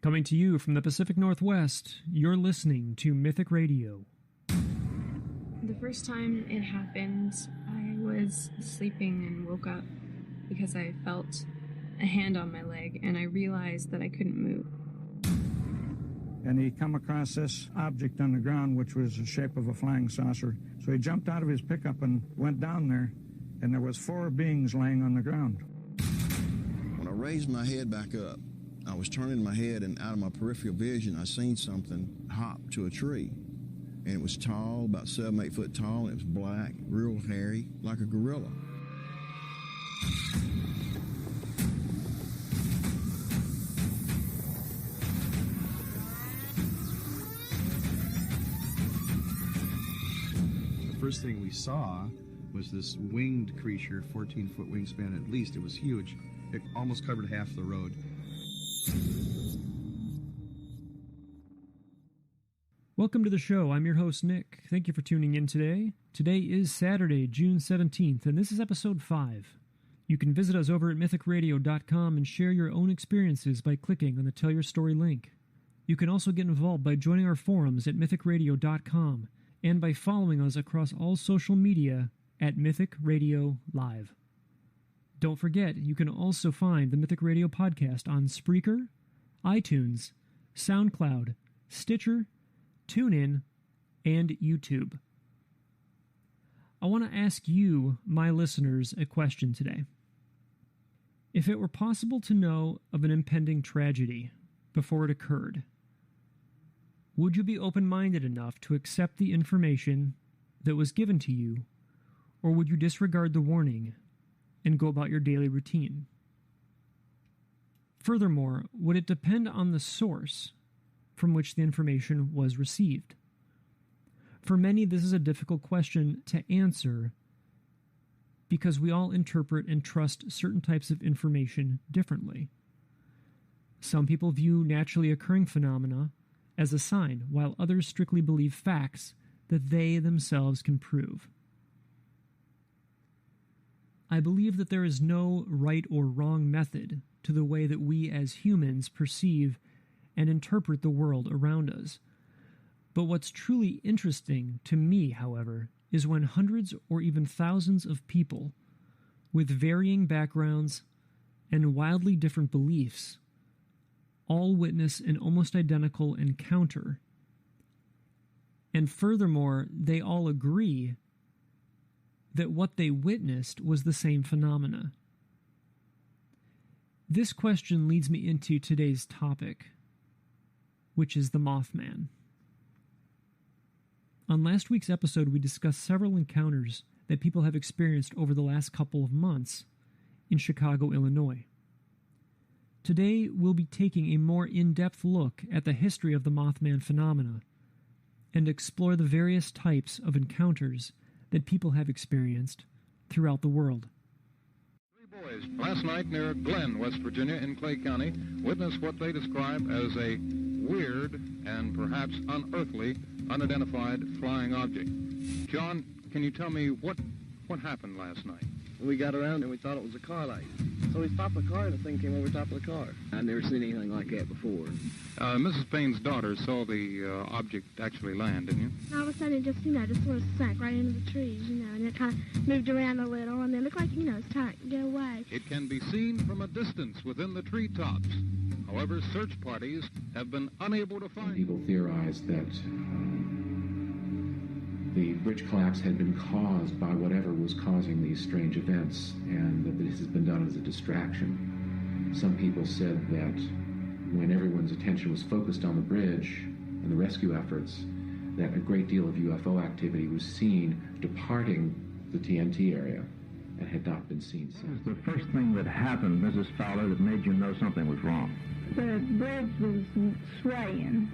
Coming to you from the Pacific Northwest, you're listening to Mythic Radio. The first time it happened, I was sleeping and woke up because I felt a hand on my leg and I realized that I couldn't move. And he come across this object on the ground, which was the shape of a flying saucer. So he jumped out of his pickup and went down there, and there was 4 beings laying on the ground. When I raised my head back up, I was turning my head, and out of my peripheral vision, I seen something hop to a tree. And it was tall, about 7-8 foot tall, and it was black, real hairy, like a gorilla. The first thing we saw was this winged creature, 14-foot wingspan at least. It was huge. It almost covered half the road. Welcome to the show. I'm your host, Nick. Thank you for tuning in today. Today is Saturday, June 17th, and this is episode 5. You can visit us over at mythicradio.com and share your own experiences by clicking on the Tell Your Story link. You can also get involved by joining our forums at mythicradio.com and by following us across all social media at Mythic Radio Live. Don't forget, you can also find the Mythic Radio podcast on Spreaker, iTunes, SoundCloud, Stitcher, TuneIn, and YouTube. I want to ask you, my listeners, a question today. If it were possible to know of an impending tragedy before it occurred, would you be open-minded enough to accept the information that was given to you, or would you disregard the warning and go about your daily routine? Furthermore, would it depend on the source from which the information was received? For many, this is a difficult question to answer because we all interpret and trust certain types of information differently. Some people view naturally occurring phenomena as a sign, while others strictly believe facts that they themselves can prove. I believe that there is no right or wrong method to the way that we as humans perceive and interpret the world around us. But what's truly interesting to me, however, is when hundreds or even thousands of people with varying backgrounds and wildly different beliefs all witness an almost identical encounter. And furthermore, they all agree that what they witnessed was the same phenomena. This question leads me into today's topic, which is the Mothman. On last week's episode, we discussed several encounters that people have experienced over the last couple of months in Chicago, Illinois. Today, we'll be taking a more in-depth look at the history of the Mothman phenomena and explore the various types of encounters that people have experienced throughout the world. 3 boys last night near Glen, West Virginia, in Clay County, witnessed what they describe as a weird and perhaps unearthly, unidentified flying object. John, can you tell me what happened last night? We got around and we thought it was a car light. So we stopped the car and the thing came over top of the car. I'd never seen anything like that before. Mrs. Payne's daughter saw the object actually land, didn't you? All of a sudden it just sort of sank right into the trees, and it kind of moved around a little, and then it looked like, it's time to go away. It can be seen from a distance within the treetops. However, search parties have been unable to find... People theorized that the bridge collapse had been caused by whatever was causing these strange events, and that this has been done as a distraction. Some people said that when everyone's attention was focused on the bridge and the rescue efforts, that a great deal of UFO activity was seen departing the TNT area and had not been seen since. What was the first thing that happened, Mrs. Fowler, that made you know something was wrong? The bridge was swaying,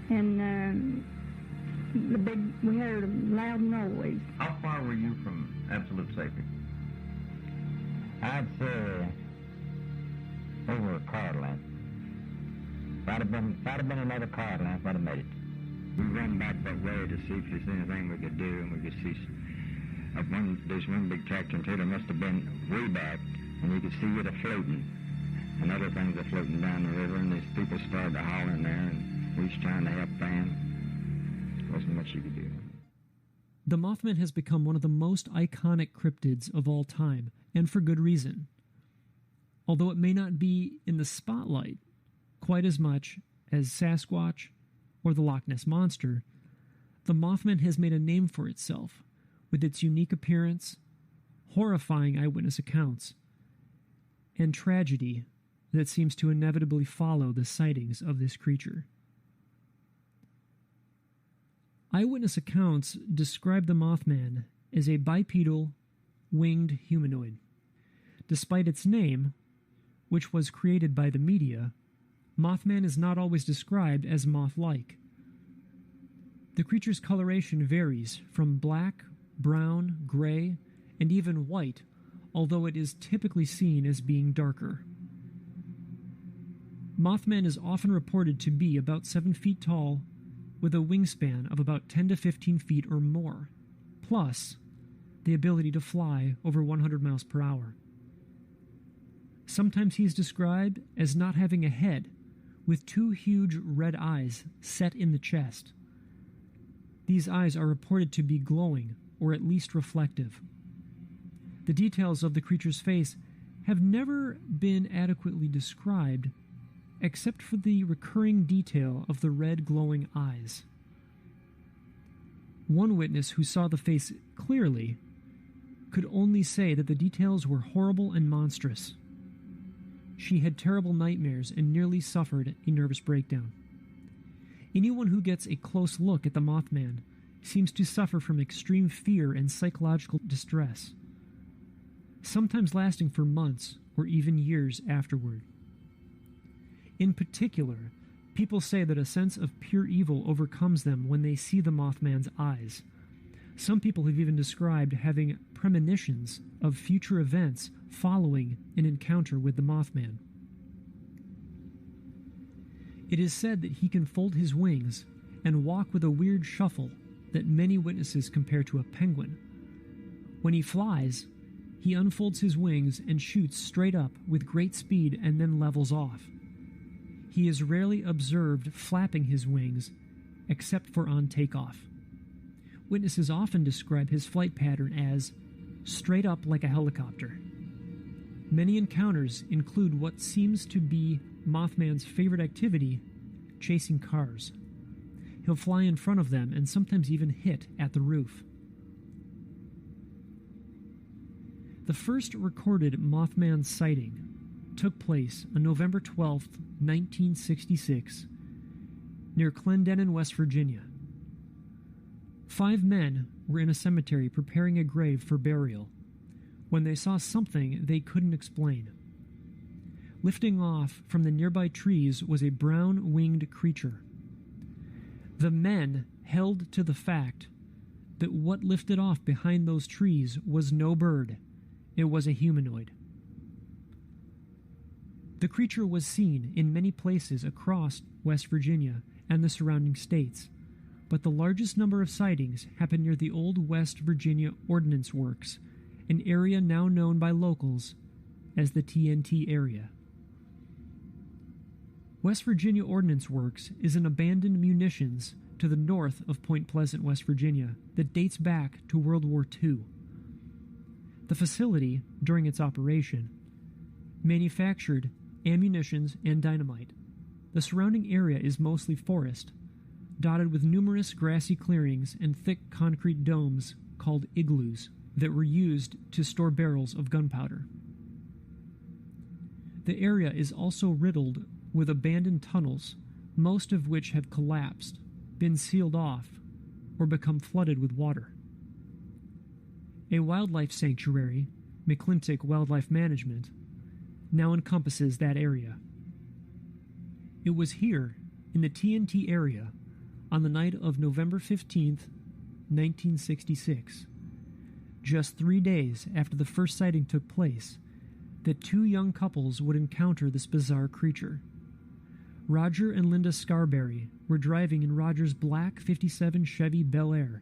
and we heard a loud noise. How far were you from absolute safety? I'd say over a car length. If I'd have been another car length, I'd have made it. We ran back that way to see if there's anything we could do, and we could see there's one big tractor and trailer must have been way back, and you could see it floating. and other things are floating down the river, and these people started to holler in there, and we was trying to help them. Wasn't much you could do. The Mothman has become one of the most iconic cryptids of all time, and for good reason. Although it may not be in the spotlight quite as much as Sasquatch or the Loch Ness Monster, the Mothman has made a name for itself with its unique appearance, horrifying eyewitness accounts, and tragedy that seems to inevitably follow the sightings of this creature. Eyewitness accounts describe the Mothman as a bipedal, winged humanoid. Despite its name, which was created by the media, Mothman is not always described as moth-like. The creature's coloration varies from black, brown, gray, and even white, although it is typically seen as being darker. Mothman is often reported to be about 7 feet tall, with a wingspan of about 10 to 15 feet or more, plus the ability to fly over 100 miles per hour. Sometimes he is described as not having a head, with 2 huge red eyes set in the chest. These eyes are reported to be glowing, or at least reflective. The details of the creature's face have never been adequately described, except for the recurring detail of the red glowing eyes. One witness who saw the face clearly could only say that the details were horrible and monstrous. She had terrible nightmares and nearly suffered a nervous breakdown. Anyone who gets a close look at the Mothman seems to suffer from extreme fear and psychological distress, sometimes lasting for months or even years afterward. In particular, people say that a sense of pure evil overcomes them when they see the Mothman's eyes. Some people have even described having premonitions of future events following an encounter with the Mothman. It is said that he can fold his wings and walk with a weird shuffle that many witnesses compare to a penguin. When he flies, he unfolds his wings and shoots straight up with great speed and then levels off. He is rarely observed flapping his wings, except for on takeoff. Witnesses often describe his flight pattern as straight up like a helicopter. Many encounters include what seems to be Mothman's favorite activity, chasing cars. He'll fly in front of them and sometimes even hit at the roof. The first recorded Mothman sighting took place on November 12, 1966, near Clendenin, West Virginia. 5 men were in a cemetery preparing a grave for burial when they saw something they couldn't explain. Lifting off from the nearby trees was a brown winged creature. The men held to the fact that what lifted off behind those trees was no bird, it was a humanoid. The creature was seen in many places across West Virginia and the surrounding states, but the largest number of sightings happened near the old West Virginia Ordnance Works, an area now known by locals as the TNT area. West Virginia Ordnance Works is an abandoned munitions to the north of Point Pleasant, West Virginia, that dates back to World War II. The facility, during its operation, manufactured ammunitions and dynamite. The surrounding area is mostly forest, dotted with numerous grassy clearings and thick concrete domes called igloos that were used to store barrels of gunpowder. The area is also riddled with abandoned tunnels, most of which have collapsed, been sealed off, or become flooded with water. A wildlife sanctuary, McClintock Wildlife Management, now encompasses that area. It was here, in the TNT area, on the night of November 15th, 1966, just 3 days after the first sighting took place, that 2 young couples would encounter this bizarre creature. Roger and Linda Scarberry were driving in Roger's black 57 Chevy Bel Air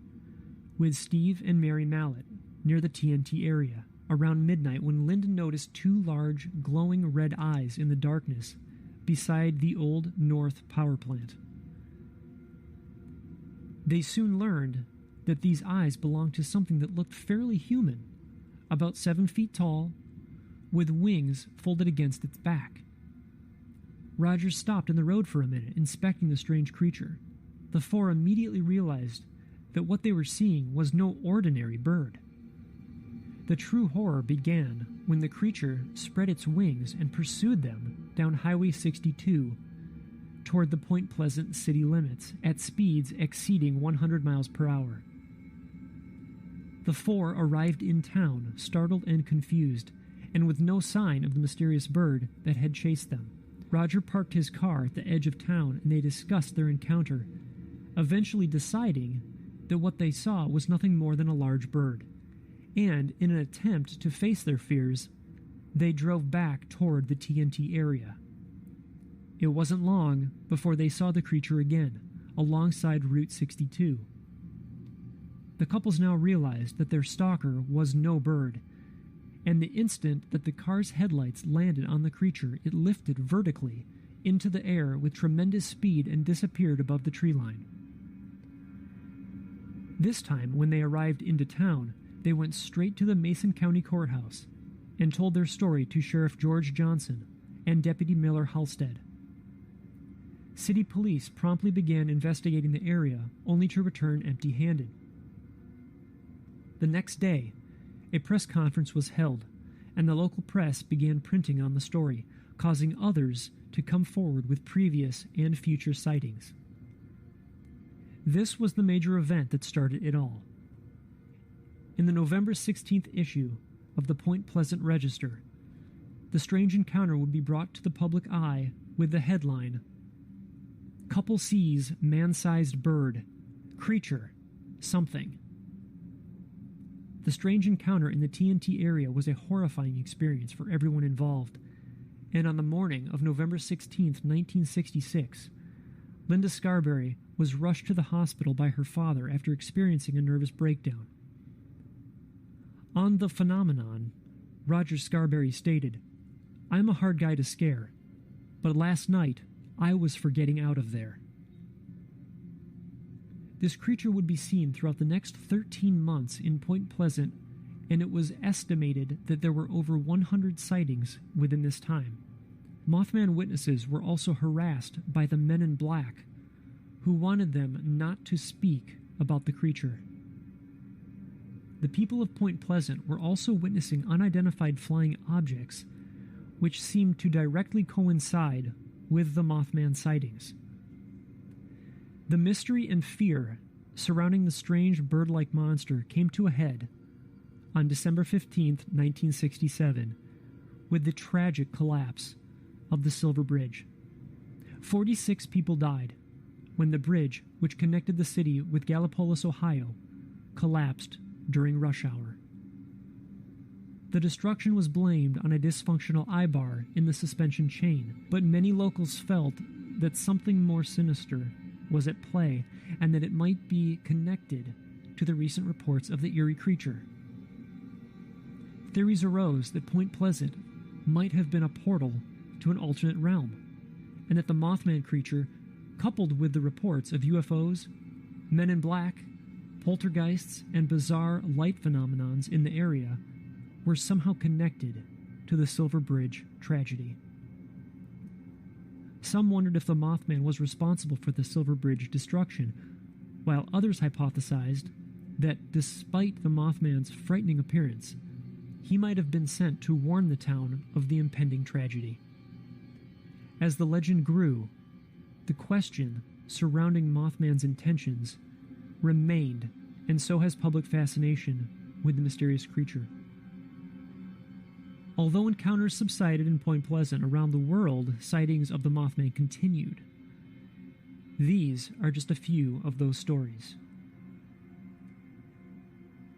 with Steve and Mary Mallet near the TNT area. around midnight when Linda noticed two large, glowing red eyes in the darkness beside the Old North power plant. They soon learned that these eyes belonged to something that looked fairly human, about 7 feet tall, with wings folded against its back. Rogers stopped in the road for a minute, inspecting the strange creature. The four immediately realized that what they were seeing was no ordinary bird. The true horror began when the creature spread its wings and pursued them down Highway 62 toward the Point Pleasant city limits at speeds exceeding 100 miles per hour. The four arrived in town, startled and confused, and with no sign of the mysterious bird that had chased them. Roger parked his car at the edge of town and they discussed their encounter, eventually deciding that what they saw was nothing more than a large bird. And, in an attempt to face their fears, they drove back toward the TNT area. It wasn't long before they saw the creature again, alongside Route 62. The couples now realized that their stalker was no bird, and the instant that the car's headlights landed on the creature, it lifted vertically into the air with tremendous speed and disappeared above the tree line. This time, when they arrived into town, they went straight to the Mason County Courthouse and told their story to Sheriff George Johnson and Deputy Miller Halstead. City police promptly began investigating the area, only to return empty-handed. The next day, a press conference was held, and the local press began printing on the story, causing others to come forward with previous and future sightings. This was the major event that started it all. In the November 16th issue of the Point Pleasant Register, the strange encounter would be brought to the public eye with the headline, "Couple Sees Man-Sized Bird, Creature, Something." The strange encounter in the TNT area was a horrifying experience for everyone involved, and on the morning of November 16th, 1966, Linda Scarberry was rushed to the hospital by her father after experiencing a nervous breakdown. On the phenomenon, Roger Scarberry stated, "I'm a hard guy to scare, but last night I was for getting out of there." This creature would be seen throughout the next 13 months in Point Pleasant, and it was estimated that there were over 100 sightings within this time. Mothman witnesses were also harassed by the men in black, who wanted them not to speak about the creature. The people of Point Pleasant were also witnessing unidentified flying objects, which seemed to directly coincide with the Mothman sightings. The mystery and fear surrounding the strange bird-like monster came to a head on December 15th, 1967, with the tragic collapse of the Silver Bridge. 46 people died when the bridge, which connected the city with Gallipolis, Ohio, collapsed during rush hour. The destruction was blamed on a dysfunctional eye-bar in the suspension chain, but many locals felt that something more sinister was at play and that it might be connected to the recent reports of the eerie creature. Theories arose that Point Pleasant might have been a portal to an alternate realm, and that the Mothman creature, coupled with the reports of UFOs, men in black, poltergeists, and bizarre light phenomenons in the area, were somehow connected to the Silver Bridge tragedy. Some wondered if the Mothman was responsible for the Silver Bridge destruction, while others hypothesized that despite the Mothman's frightening appearance, he might have been sent to warn the town of the impending tragedy. As the legend grew, the question surrounding Mothman's intentions remained, and so has public fascination with the mysterious creature. Although encounters subsided in Point Pleasant, around the world, sightings of the Mothman continued. These are just a few of those stories.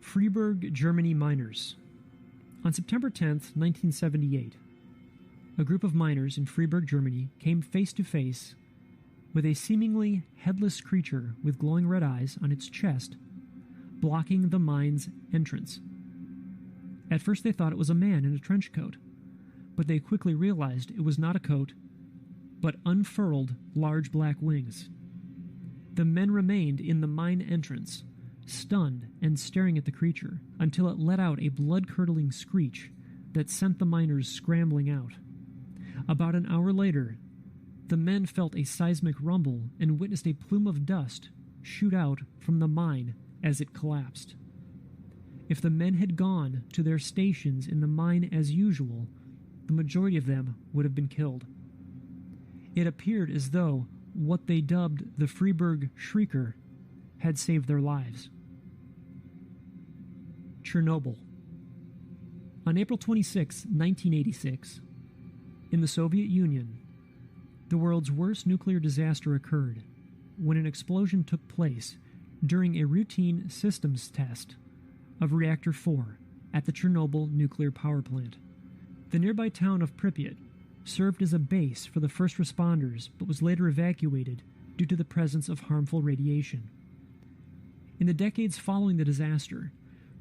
Freiburg, Germany miners. On September 10th, 1978, a group of miners in Freiburg, Germany came face to face with a seemingly headless creature with glowing red eyes on its chest, blocking the mine's entrance. At first they thought it was a man in a trench coat, but they quickly realized it was not a coat, but unfurled large black wings. The men remained in the mine entrance, stunned and staring at the creature, until it let out a blood-curdling screech that sent the miners scrambling out. About an hour later, the men felt a seismic rumble and witnessed a plume of dust shoot out from the mine as it collapsed. If the men had gone to their stations in the mine as usual, the majority of them would have been killed. It appeared as though what they dubbed the Freiburg Shrieker had saved their lives. Chernobyl. On April 26, 1986, in the Soviet Union, the world's worst nuclear disaster occurred when an explosion took place during a routine systems test of Reactor 4 at the Chernobyl nuclear power plant. The nearby town of Pripyat served as a base for the first responders but was later evacuated due to the presence of harmful radiation. In the decades following the disaster,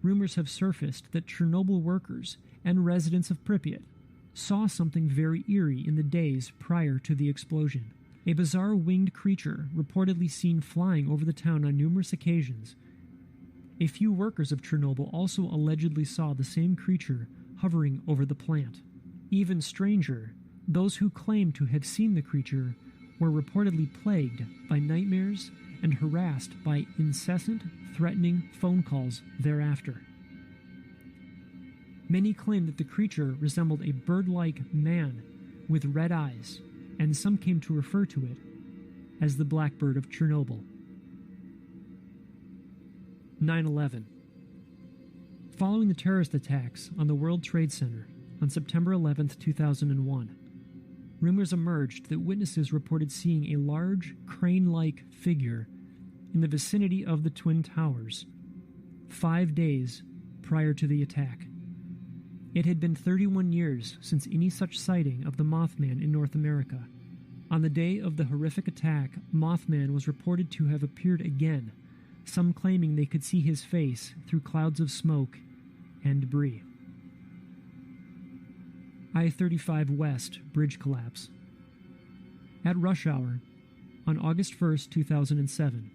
rumors have surfaced that Chernobyl workers and residents of Pripyat saw something very eerie in the days prior to the explosion. A bizarre winged creature reportedly seen flying over the town on numerous occasions. A few workers of Chernobyl also allegedly saw the same creature hovering over the plant. Even stranger, those who claimed to have seen the creature were reportedly plagued by nightmares and harassed by incessant, threatening phone calls thereafter. Many claimed that the creature resembled a bird-like man with red eyes, and some came to refer to it as the Blackbird of Chernobyl. 9/11. Following the terrorist attacks on the World Trade Center on September 11, 2001, rumors emerged that witnesses reported seeing a large, crane-like figure in the vicinity of the Twin Towers 5 days prior to the attack. It had been 31 years since any such sighting of the Mothman in North America. On the day of the horrific attack, Mothman was reported to have appeared again, some claiming they could see his face through clouds of smoke and debris. I-35 West bridge collapse. At rush hour, on August 1st, 2007,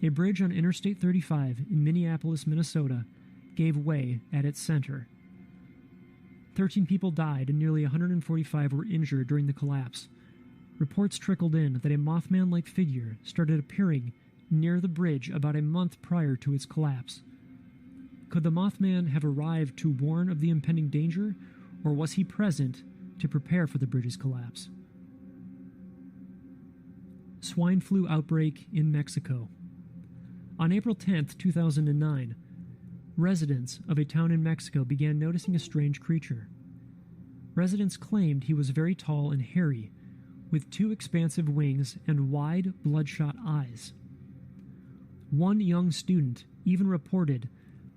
a bridge on Interstate 35 in Minneapolis, Minnesota, gave way at its center. 13 people died and nearly 145 were injured during the collapse. Reports trickled in that a Mothman-like figure started appearing near the bridge about a month prior to its collapse. Could the Mothman have arrived to warn of the impending danger, or was he present to prepare for the bridge's collapse? Swine flu outbreak in Mexico. On April 10, 2009, residents of a town in Mexico began noticing a strange creature. Residents claimed he was very tall and hairy, with 2 expansive wings and wide, bloodshot eyes. One young student even reported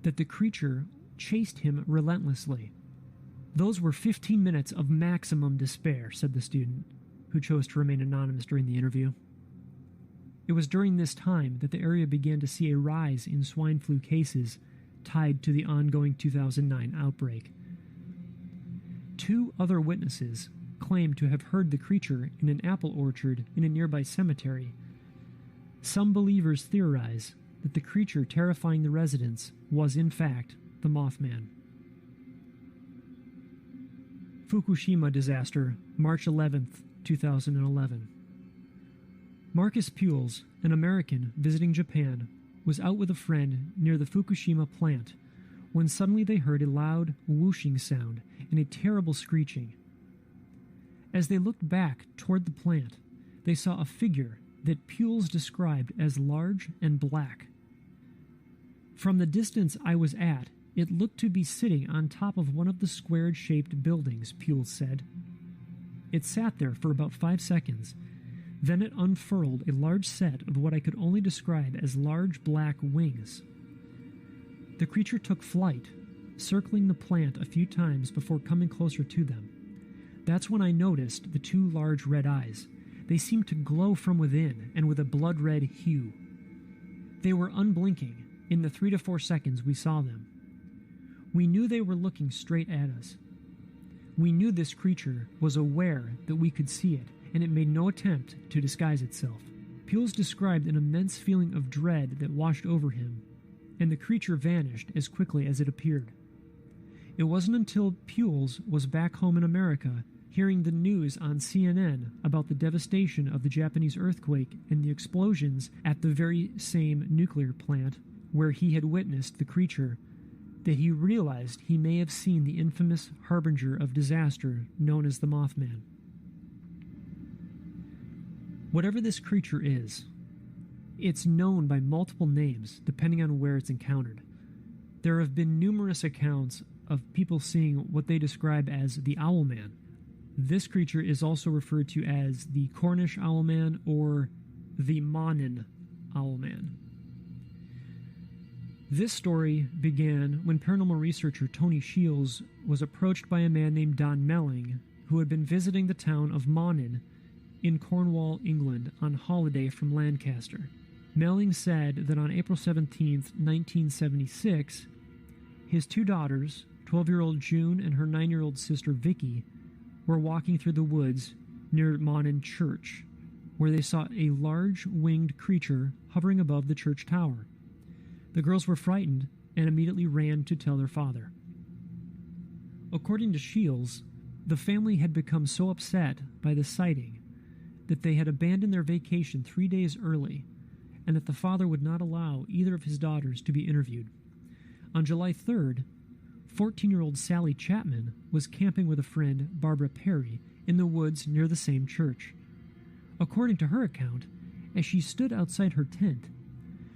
that the creature chased him relentlessly. "Those were 15 minutes of maximum despair," said the student, who chose to remain anonymous during the interview. It was during this time that the area began to see a rise in swine flu cases tied to the ongoing 2009 outbreak. 2 other witnesses claimed to have heard the creature in an apple orchard in a nearby cemetery. Some believers theorize that the creature terrifying the residents was in fact the Mothman. Fukushima disaster, March 11, 2011. Marcus Pules, an American visiting Japan, was out with a friend near the Fukushima plant when suddenly they heard a loud whooshing sound and a terrible screeching. As they looked back toward the plant, they saw a figure that Pules described as large and black. From the distance I was at, it looked to be sitting on top of one of the squared-shaped buildings, Pules said. It sat there for about 5 seconds. Then it unfurled a large set of what I could only describe as large black wings. The creature took flight, circling the plant a few times before coming closer to them. That's when I noticed the 2 large red eyes. They seemed to glow from within and with a blood-red hue. They were unblinking in the 3 to 4 seconds we saw them. We knew they were looking straight at us. We knew this creature was aware that we could see it, and it made no attempt to disguise itself. Pules described an immense feeling of dread that washed over him, and the creature vanished as quickly as it appeared. It wasn't until Pules was back home in America, hearing the news on CNN about the devastation of the Japanese earthquake and the explosions at the very same nuclear plant where he had witnessed the creature, that he realized he may have seen the infamous harbinger of disaster known as the Mothman. Whatever this creature is, it's known by multiple names depending on where it's encountered. There have been numerous accounts of people seeing what they describe as the Owlman. This creature is also referred to as the Cornish Owlman or the Monin Owlman. This story began when paranormal researcher Tony Shields was approached by a man named Don Melling, who had been visiting the town of Monin in Cornwall, England, on holiday from Lancaster. Melling said that on April 17, 1976, his two daughters, 12-year-old June and her 9-year-old sister Vicky, were walking through the woods near Monin Church, where they saw a large winged creature hovering above the church tower. The girls were frightened and immediately ran to tell their father. According to Shields, the family had become so upset by the sighting that they had abandoned their vacation 3 days early, and that the father would not allow either of his daughters to be interviewed. On July 3rd, 14-year-old Sally Chapman was camping with a friend, Barbara Perry, in the woods near the same church. According to her account, as she stood outside her tent,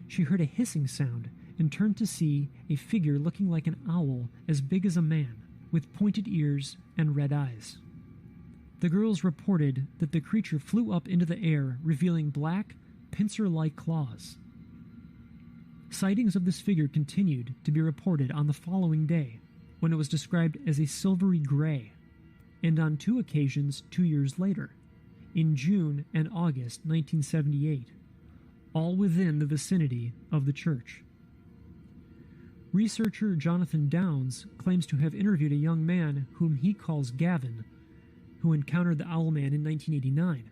she heard a hissing sound and turned to see a figure looking like an owl as big as a man, with pointed ears and red eyes. The girls reported that the creature flew up into the air, revealing black, pincer-like claws. Sightings of this figure continued to be reported on the following day, when it was described as a silvery gray, and on 2 occasions 2 years later, in June and August 1978, all within the vicinity of the church. Researcher Jonathan Downs claims to have interviewed a young man whom he calls Gavin, who encountered the Owlman in 1989.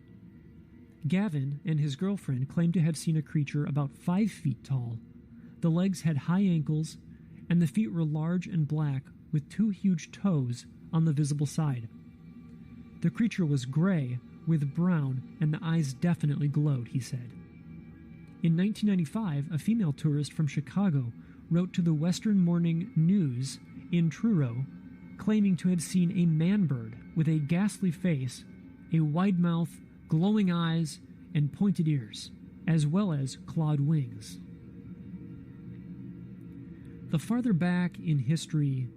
Gavin and his girlfriend claimed to have seen a creature about 5 feet tall. The legs had high ankles, and the feet were large and black with 2 huge toes on the visible side. The creature was gray with brown, and the eyes definitely glowed, he said. In 1995, a female tourist from Chicago wrote to the Western Morning News in Truro, claiming to have seen a man-bird with a ghastly face, a wide mouth, glowing eyes, and pointed ears, as well as clawed wings. The farther back in history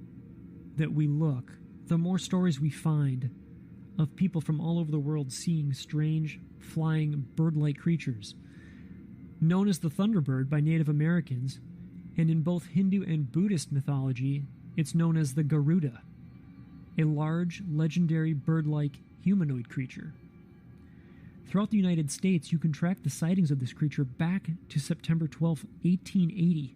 that we look, the more stories we find of people from all over the world seeing strange, flying, bird-like creatures. Known as the Thunderbird by Native Americans, and in both Hindu and Buddhist mythology, it's known as the Garuda, a large, legendary bird-like humanoid creature. Throughout the United States, you can track the sightings of this creature back to September 12, 1880,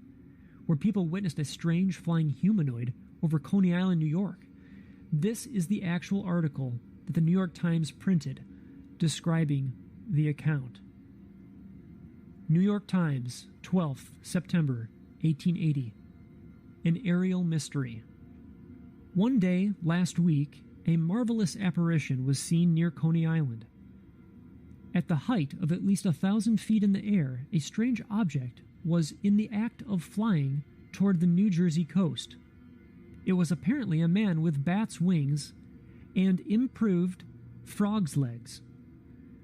where people witnessed a strange flying humanoid over Coney Island, New York. This is the actual article that the New York Times printed describing the account. New York Times, 12th September, 1880. An aerial mystery. One day, last week, a marvelous apparition was seen near Coney Island. At the height of at least 1,000 feet in the air, a strange object was in the act of flying toward the New Jersey coast. It was apparently a man with bat's wings and improved frog's legs.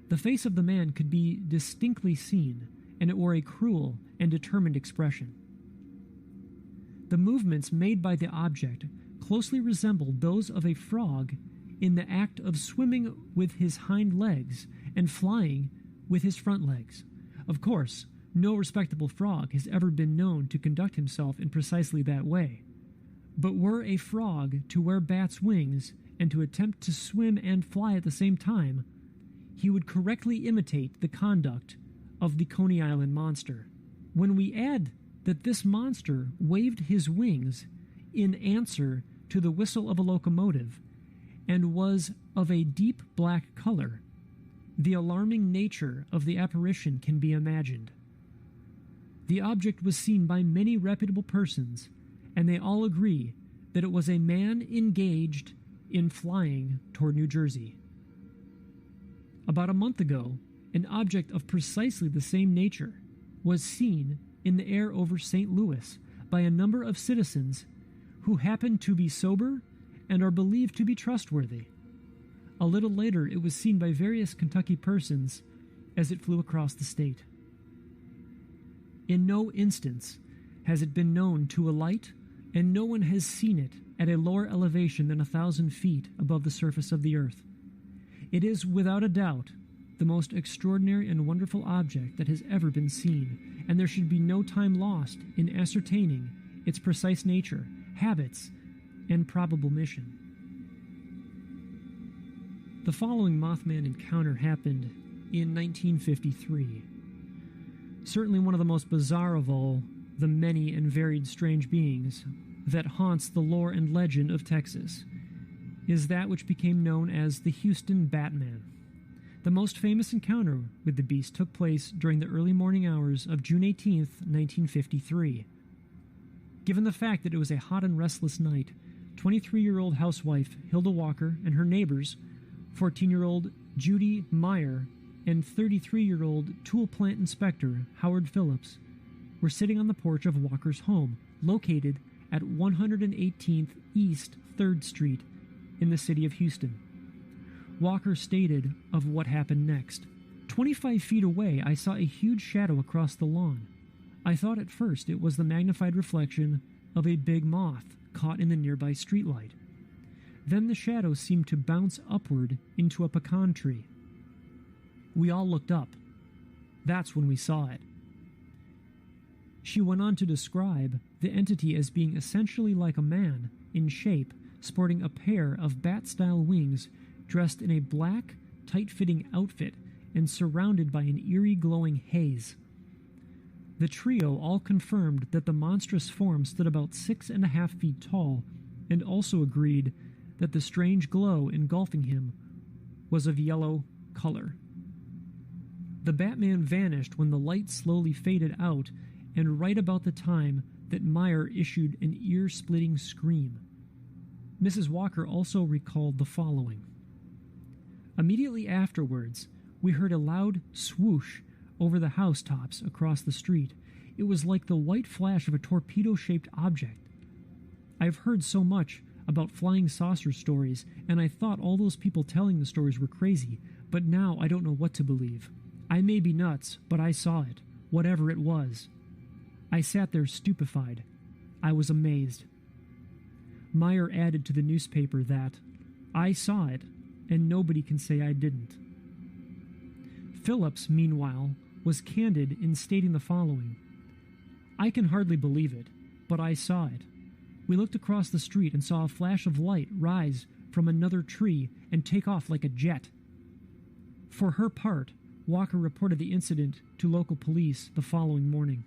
The face of the man could be distinctly seen, and it wore a cruel and determined expression. The movements made by the object closely resembled those of a frog in the act of swimming with his hind legs and flying with his front legs. Of course, no respectable frog has ever been known to conduct himself in precisely that way. But were a frog to wear bat's wings and to attempt to swim and fly at the same time, he would correctly imitate the conduct of the Coney Island monster. When we add that this monster waved his wings in answer to the whistle of a locomotive and was of a deep black color. The alarming nature of the apparition can be imagined. The object was seen by many reputable persons, and they all agree that it was a man engaged in flying toward New Jersey. About a month ago, an object of precisely the same nature was seen in the air over St. Louis by a number of citizens who happened to be sober and are believed to be trustworthy. A little later, it was seen by various Kentucky persons as it flew across the state. In no instance has it been known to alight, and no one has seen it at a lower elevation than 1,000 feet above the surface of the earth. It is, without a doubt, the most extraordinary and wonderful object that has ever been seen, and there should be no time lost in ascertaining its precise nature, habits, and probable mission. The following Mothman encounter happened in 1953. Certainly one of the most bizarre of all the many and varied strange beings that haunts the lore and legend of Texas is that which became known as the Houston Batman. The most famous encounter with the beast took place during the early morning hours of June 18th, 1953. Given the fact that it was a hot and restless night, 23-year-old housewife Hilda Walker and her neighbors, 14-year-old Judy Meyer and 33-year-old tool plant inspector Howard Phillips, were sitting on the porch of Walker's home, located at 118th East 3rd Street in the city of Houston. Walker stated of what happened next. 25 feet away, I saw a huge shadow across the lawn. I thought at first it was the magnified reflection of a big moth caught in the nearby streetlight. Then the shadow seemed to bounce upward into a pecan tree. We all looked up. That's when we saw it. She went on to describe the entity as being essentially like a man in shape, sporting a pair of bat-style wings, dressed in a black, tight-fitting outfit and surrounded by an eerie glowing haze. The trio all confirmed that the monstrous form stood about 6.5 feet tall, and also agreed that the strange glow engulfing him was of yellow color. The Batman vanished when the light slowly faded out, and right about the time that Meyer issued an ear-splitting scream. Mrs. Walker also recalled the following. Immediately afterwards, we heard a loud swoosh over the housetops across the street. It was like the white flash of a torpedo-shaped object. I've heard so much about flying saucer stories, and I thought all those people telling the stories were crazy, but now I don't know what to believe. I may be nuts, but I saw it, whatever it was. I sat there stupefied. I was amazed. Meyer added to the newspaper that, I saw it, and nobody can say I didn't. Phillips, meanwhile, was candid in stating the following. I can hardly believe it, but I saw it. We looked across the street and saw a flash of light rise from another tree and take off like a jet. For her part, Walker reported the incident to local police the following morning.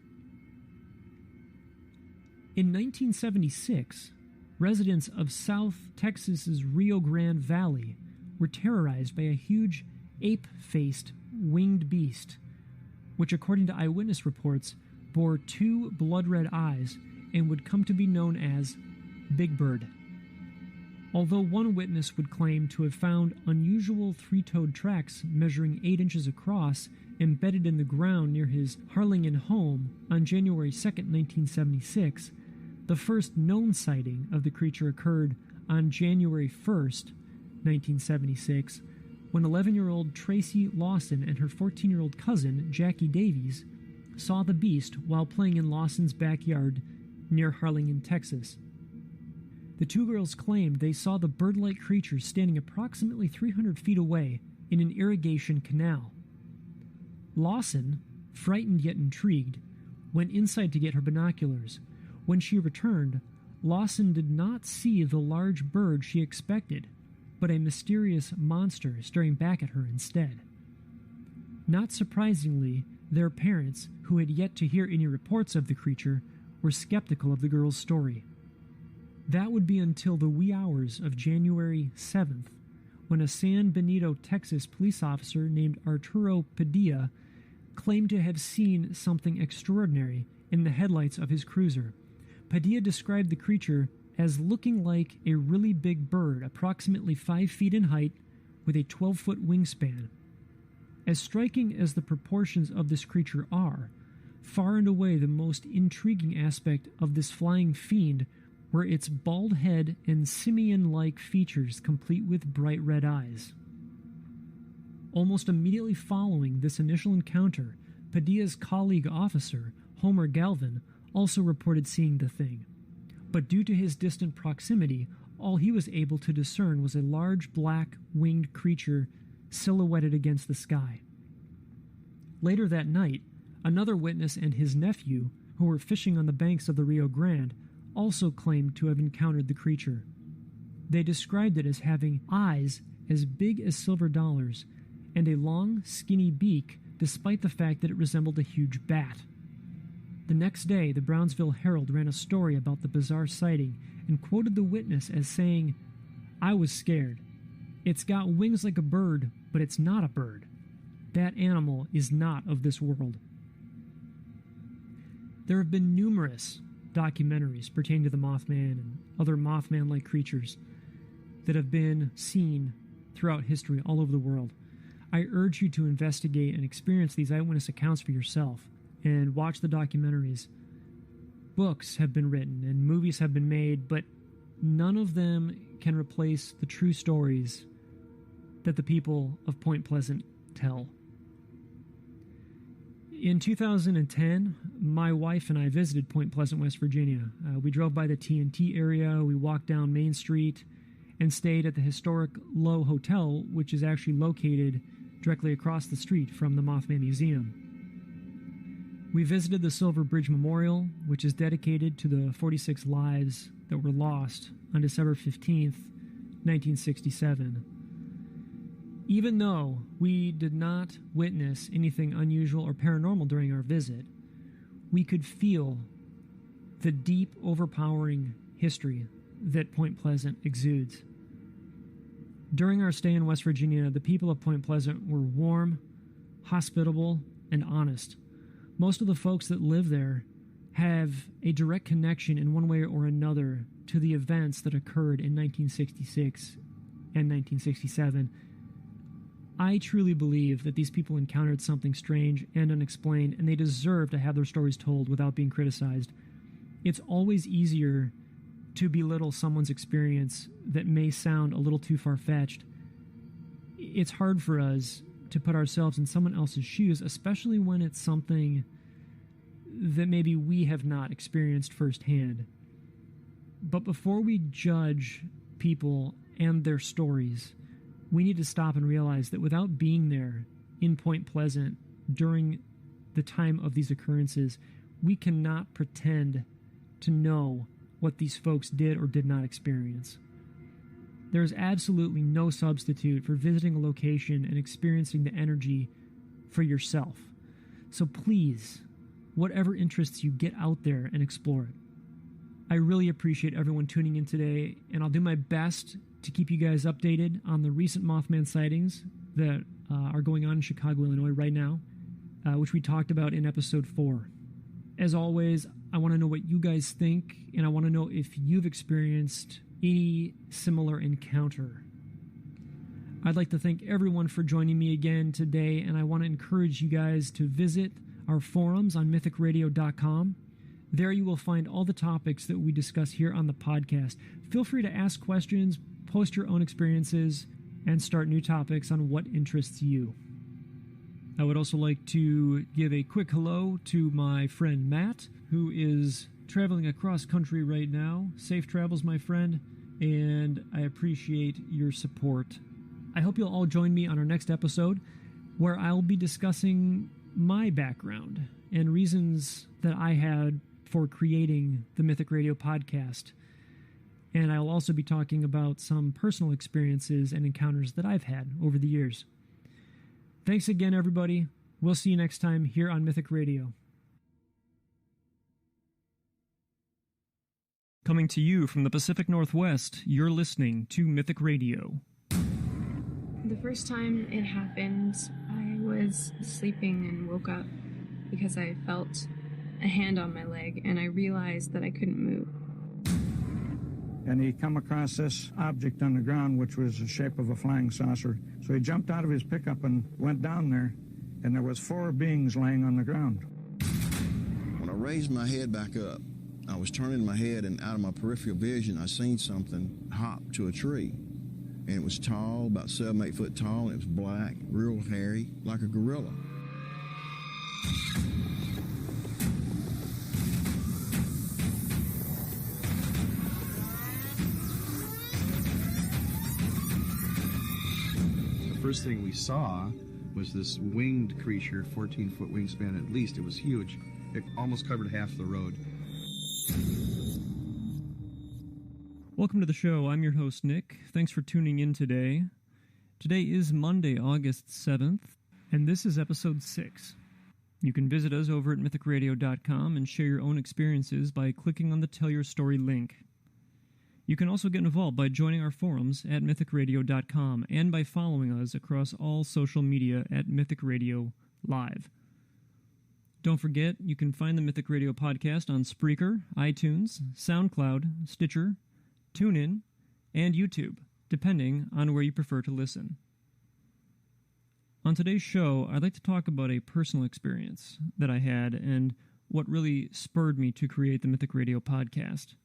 In 1976, residents of South Texas's Rio Grande Valley were terrorized by a huge ape-faced winged beast, which according to eyewitness reports bore 2 blood-red eyes and would come to be known as Big Bird. Although one witness would claim to have found unusual 3-toed tracks measuring 8 inches across embedded in the ground near his Harlingen home on January 2, 1976, the first known sighting of the creature occurred on January 1, 1976, when 11-year-old Tracy Lawson and her 14-year-old cousin, Jackie Davies, saw the beast while playing in Lawson's backyard near Harlingen, Texas. The 2 girls claimed they saw the bird-like creature standing approximately 300 feet away in an irrigation canal. Lawson, frightened yet intrigued, went inside to get her binoculars. When she returned, Lawson did not see the large bird she expected, but a mysterious monster staring back at her instead. Not surprisingly, their parents, who had yet to hear any reports of the creature, were skeptical of the girl's story. That would be until the wee hours of January 7th, when a San Benito, Texas police officer named Arturo Padilla claimed to have seen something extraordinary in the headlights of his cruiser. Padilla described the creature as looking like a really big bird, approximately 5 feet in height, with a 12-foot wingspan. As striking as the proportions of this creature are, far and away the most intriguing aspect of this flying fiend were its bald head and simian-like features complete with bright red eyes. Almost immediately following this initial encounter, Padilla's colleague officer, Homer Galvin, also reported seeing the thing. But due to his distant proximity, all he was able to discern was a large black winged creature silhouetted against the sky. Later that night, another witness and his nephew, who were fishing on the banks of the Rio Grande, also claimed to have encountered the creature. They described it as having eyes as big as silver dollars and a long, skinny beak, despite the fact that it resembled a huge bat. The next day, the Brownsville Herald ran a story about the bizarre sighting and quoted the witness as saying, "I was scared. It's got wings like a bird, but it's not a bird. That animal is not of this world." There have been numerous documentaries pertaining to the Mothman and other Mothman-like creatures that have been seen throughout history all over the world. I urge you to investigate and experience these eyewitness accounts for yourself and watch the documentaries. Books have been written and movies have been made, but none of them can replace the true stories that the people of Point Pleasant tell. In 2010, my wife and I visited Point Pleasant, West Virginia. We drove by the TNT area, we walked down Main Street, and stayed at the historic Lowe Hotel, which is actually located directly across the street from the Mothman Museum. We visited the Silver Bridge Memorial, which is dedicated to the 46 lives that were lost on December 15th, 1967. Even though we did not witness anything unusual or paranormal during our visit, we could feel the deep, overpowering history that Point Pleasant exudes. During our stay in West Virginia, the people of Point Pleasant were warm, hospitable, and honest. Most of the folks that live there have a direct connection in one way or another to the events that occurred in 1966 and 1967. I truly believe that these people encountered something strange and unexplained, and they deserve to have their stories told without being criticized. It's always easier to belittle someone's experience that may sound a little too far-fetched. It's hard for us to put ourselves in someone else's shoes, especially when it's something that maybe we have not experienced firsthand. But before we judge people and their stories, we need to stop and realize that without being there in Point Pleasant during the time of these occurrences, we cannot pretend to know what these folks did or did not experience. There is absolutely no substitute for visiting a location and experiencing the energy for yourself. So please, whatever interests you, get out there and explore it. I really appreciate everyone tuning in today, and I'll do my best to keep you guys updated on the recent Mothman sightings that are going on in Chicago, Illinois right now, which we talked about in episode 4. As always, I want to know what you guys think, and I want to know if you've experienced any similar encounter. I'd like to thank everyone for joining me again today, and I want to encourage you guys to visit our forums on mythicradio.com. There you will find all the topics that we discuss here on the podcast. Feel free to ask questions, post your own experiences, and start new topics on what interests you. I would also like to give a quick hello to my friend Matt, who is traveling across country right now. Safe travels, my friend, and I appreciate your support. I hope you'll all join me on our next episode, where I'll be discussing my background and reasons that I had for creating the Mythic Radio podcast. And I'll also be talking about some personal experiences and encounters that I've had over the years. Thanks again, everybody. We'll see you next time here on Mythic Radio. Coming to you from the Pacific Northwest, you're listening to Mythic Radio. The first time it happened, I was sleeping and woke up because I felt a hand on my leg and I realized that I couldn't move. And he come across this object on the ground, which was the shape of a flying saucer. So he jumped out of his pickup and went down there, and there was 4 beings laying on the ground. When I raised my head back up, I was turning my head, and out of my peripheral vision, I seen something hop to a tree. And it was tall, about 7-8 foot tall, and it was black, real hairy, like a gorilla. The first thing we saw was this winged creature, 14-foot wingspan at least. It was huge. It almost covered half the road. Welcome to the show. I'm your host, Nick. Thanks for tuning in today. Today is Monday, August 7th, and this is episode 6. You can visit us over at mythicradio.com and share your own experiences by clicking on the Tell Your Story link. You can also get involved by joining our forums at mythicradio.com and by following us across all social media at Mythic Radio Live. Don't forget, you can find the Mythic Radio podcast on Spreaker, iTunes, SoundCloud, Stitcher, TuneIn, and YouTube, depending on where you prefer to listen. On today's show, I'd like to talk about a personal experience that I had and what really spurred me to create the Mythic Radio podcast.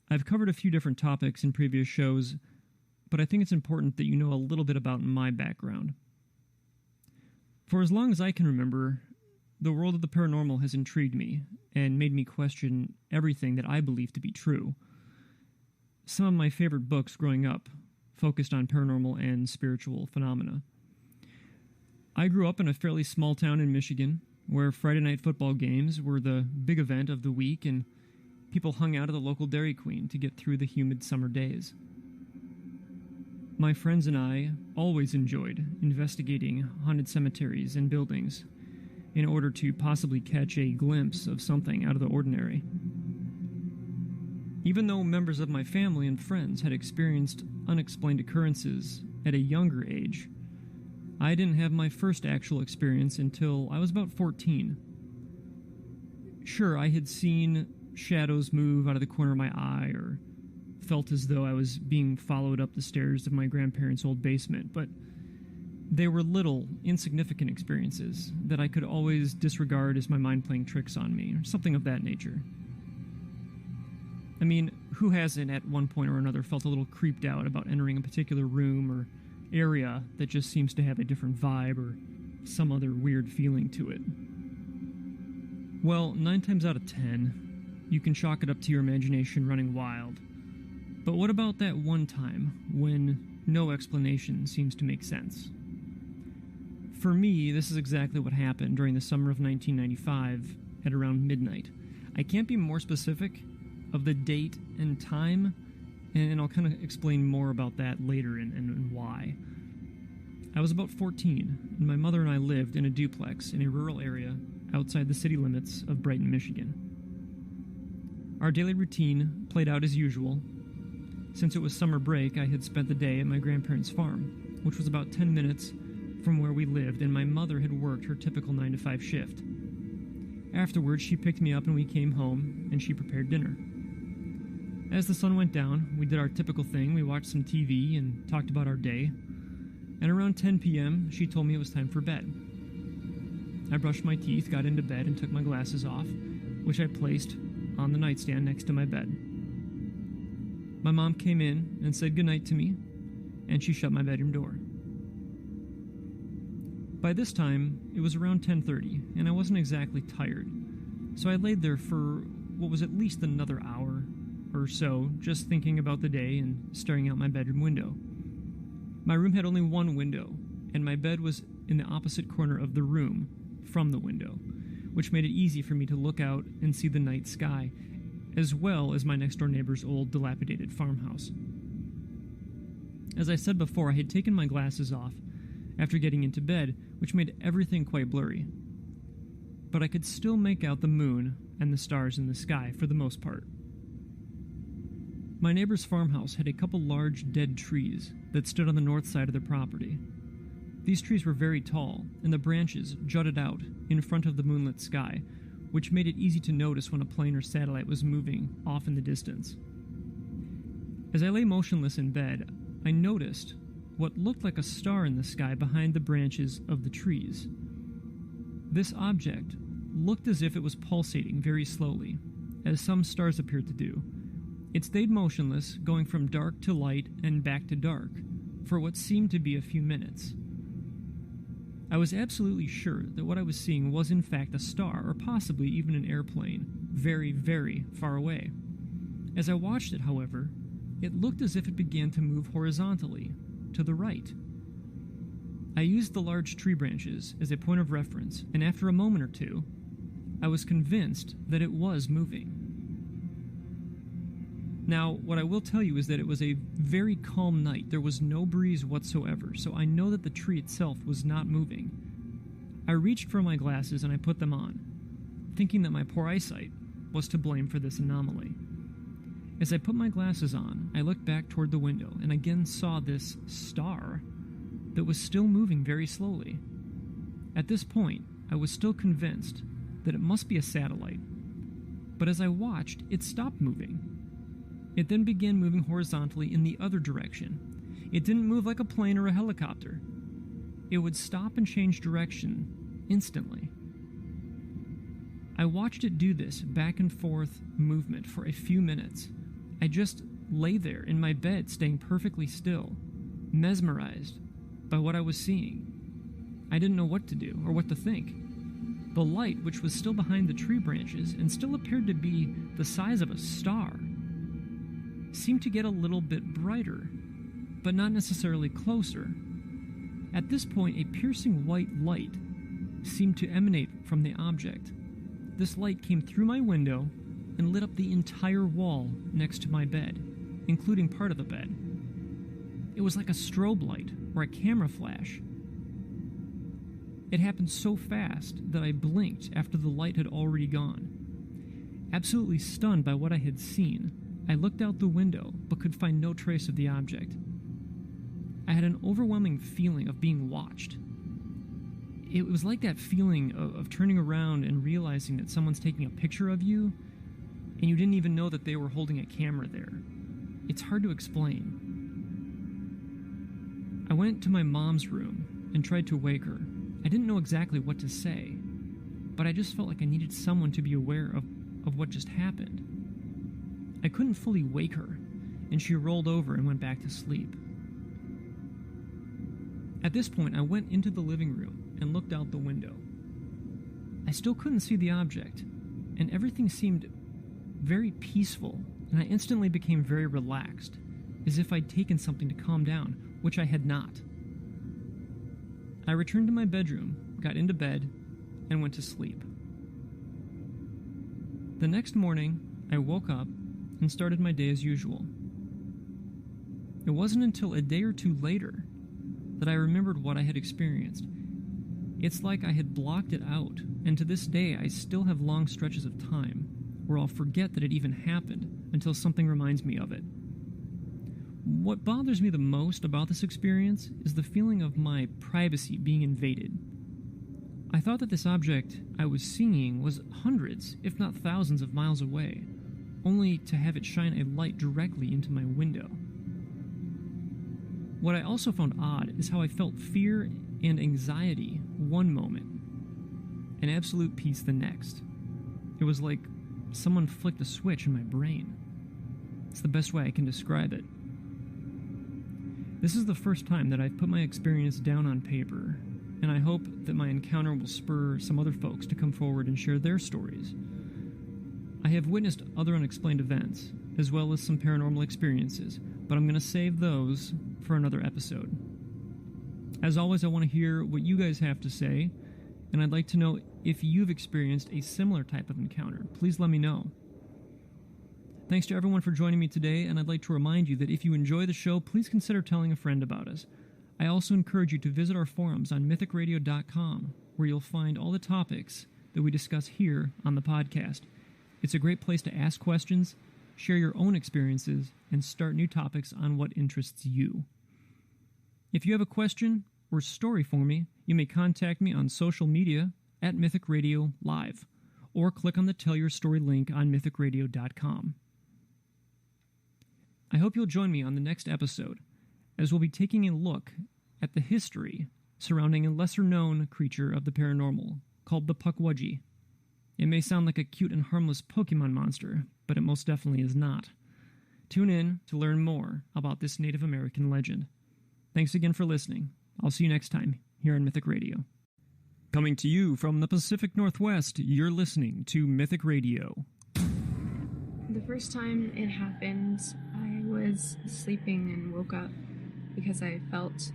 I've covered a few different topics in previous shows, but I think it's important that you know a little bit about my background. For as long as I can remember, the world of the paranormal has intrigued me and made me question everything that I believe to be true. Some of my favorite books growing up focused on paranormal and spiritual phenomena. I grew up in a fairly small town in Michigan where Friday night football games were the big event of the week and people hung out at the local Dairy Queen to get through the humid summer days. My friends and I always enjoyed investigating haunted cemeteries and buildings in order to possibly catch a glimpse of something out of the ordinary. Even though members of my family and friends had experienced unexplained occurrences at a younger age, I didn't have my first actual experience until I was about 14. Sure, I had seen shadows move out of the corner of my eye or felt as though I was being followed up the stairs of my grandparents' old basement, but they were little, insignificant experiences that I could always disregard as my mind playing tricks on me, or something of that nature. I mean, who hasn't at one point or another felt a little creeped out about entering a particular room or area that just seems to have a different vibe or some other weird feeling to it? Well, 9 times out of 10, you can chalk it up to your imagination running wild. But what about that one time when no explanation seems to make sense? For me, this is exactly what happened during the summer of 1995 at around midnight. I can't be more specific of the date and time, and I'll kind of explain more about that later and why. I was about 14, and my mother and I lived in a duplex in a rural area outside the city limits of Brighton, Michigan. Our daily routine played out as usual. Since it was summer break, I had spent the day at my grandparents' farm, which was about 10 minutes from where we lived, and my mother had worked her typical 9-to-5 shift. Afterwards, she picked me up and we came home, and she prepared dinner. As the sun went down, we did our typical thing. We watched some TV and talked about our day. And around 10 p.m., she told me it was time for bed. I brushed my teeth, got into bed, and took my glasses off, which I placed on the nightstand next to my bed. My mom came in and said goodnight to me, and she shut my bedroom door. By this time, it was around 10:30, and I wasn't exactly tired, so I laid there for what was at least another hour or so, just thinking about the day and staring out my bedroom window. My room had only one window, and my bed was in the opposite corner of the room from the window, which made it easy for me to look out and see the night sky, as well as my next-door neighbor's old, dilapidated farmhouse. As I said before, I had taken my glasses off after getting into bed, which made everything quite blurry. But I could still make out the moon and the stars in the sky for the most part. My neighbor's farmhouse had a couple large dead trees that stood on the north side of their property. These trees were very tall, and the branches jutted out in front of the moonlit sky, which made it easy to notice when a plane or satellite was moving off in the distance. As I lay motionless in bed, I noticed what looked like a star in the sky behind the branches of the trees. This object looked as if it was pulsating very slowly, as some stars appeared to do. It stayed motionless, going from dark to light and back to dark, for what seemed to be a few minutes. I was absolutely sure that what I was seeing was in fact a star, or possibly even an airplane, very, very far away. As I watched it, however, it looked as if it began to move horizontally, to the right. I used the large tree branches as a point of reference, and after a moment or two, I was convinced that it was moving. Now, what I will tell you is that it was a very calm night. There was no breeze whatsoever, so I know that the tree itself was not moving. I reached for my glasses and I put them on, thinking that my poor eyesight was to blame for this anomaly. As I put my glasses on, I looked back toward the window and again saw this star that was still moving very slowly. At this point, I was still convinced that it must be a satellite, but as I watched, it stopped moving. It then began moving horizontally in the other direction. It didn't move like a plane or a helicopter. It would stop and change direction instantly. I watched it do this back and forth movement for a few minutes. I just lay there in my bed, staying perfectly still, mesmerized by what I was seeing. I didn't know what to do or what to think. The light, which was still behind the tree branches and still appeared to be the size of a star, seemed to get a little bit brighter, but not necessarily closer. At this point, a piercing white light seemed to emanate from the object. This light came through my window and lit up the entire wall next to my bed, including part of the bed. It was like a strobe light or a camera flash. It happened so fast that I blinked after the light had already gone. Absolutely stunned by what I had seen, I looked out the window, but could find no trace of the object. I had an overwhelming feeling of being watched. It was like that feeling of turning around and realizing that someone's taking a picture of you, and you didn't even know that they were holding a camera there. It's hard to explain. I went to my mom's room and tried to wake her. I didn't know exactly what to say, but I just felt like I needed someone to be aware of what just happened. I couldn't fully wake her, and she rolled over and went back to sleep. At this point, I went into the living room and looked out the window. I still couldn't see the object, and everything seemed very peaceful, and I instantly became very relaxed, as if I'd taken something to calm down, which I had not. I returned to my bedroom, got into bed, and went to sleep. The next morning, I woke up and started my day as usual. It wasn't until a day or two later that I remembered what I had experienced. It's like I had blocked it out, and to this day I still have long stretches of time where I'll forget that it even happened until something reminds me of it. What bothers me the most about this experience is the feeling of my privacy being invaded. I thought that this object I was seeing was hundreds, if not thousands of miles away, only to have it shine a light directly into my window. What I also found odd is how I felt fear and anxiety one moment, and absolute peace the next. It was like someone flicked a switch in my brain. It's the best way I can describe it. This is the first time that I've put my experience down on paper, and I hope that my encounter will spur some other folks to come forward and share their stories. I have witnessed other unexplained events, as well as some paranormal experiences, but I'm going to save those for another episode. As always, I want to hear what you guys have to say, and I'd like to know if you've experienced a similar type of encounter. Please let me know. Thanks to everyone for joining me today, and I'd like to remind you that if you enjoy the show, please consider telling a friend about us. I also encourage you to visit our forums on mythicradio.com, where you'll find all the topics that we discuss here on the podcast. It's a great place to ask questions, share your own experiences, and start new topics on what interests you. If you have a question or story for me, you may contact me on social media at Mythic Radio Live, or click on the Tell Your Story link on mythicradio.com. I hope you'll join me on the next episode, as we'll be taking a look at the history surrounding a lesser-known creature of the paranormal called the Pukwudgie. It may sound like a cute and harmless Pokemon monster, but it most definitely is not. Tune in to learn more about this Native American legend. Thanks again for listening. I'll see you next time here on Mythic Radio. Coming to you from the Pacific Northwest, you're listening to Mythic Radio. The first time it happened, I was sleeping and woke up because I felt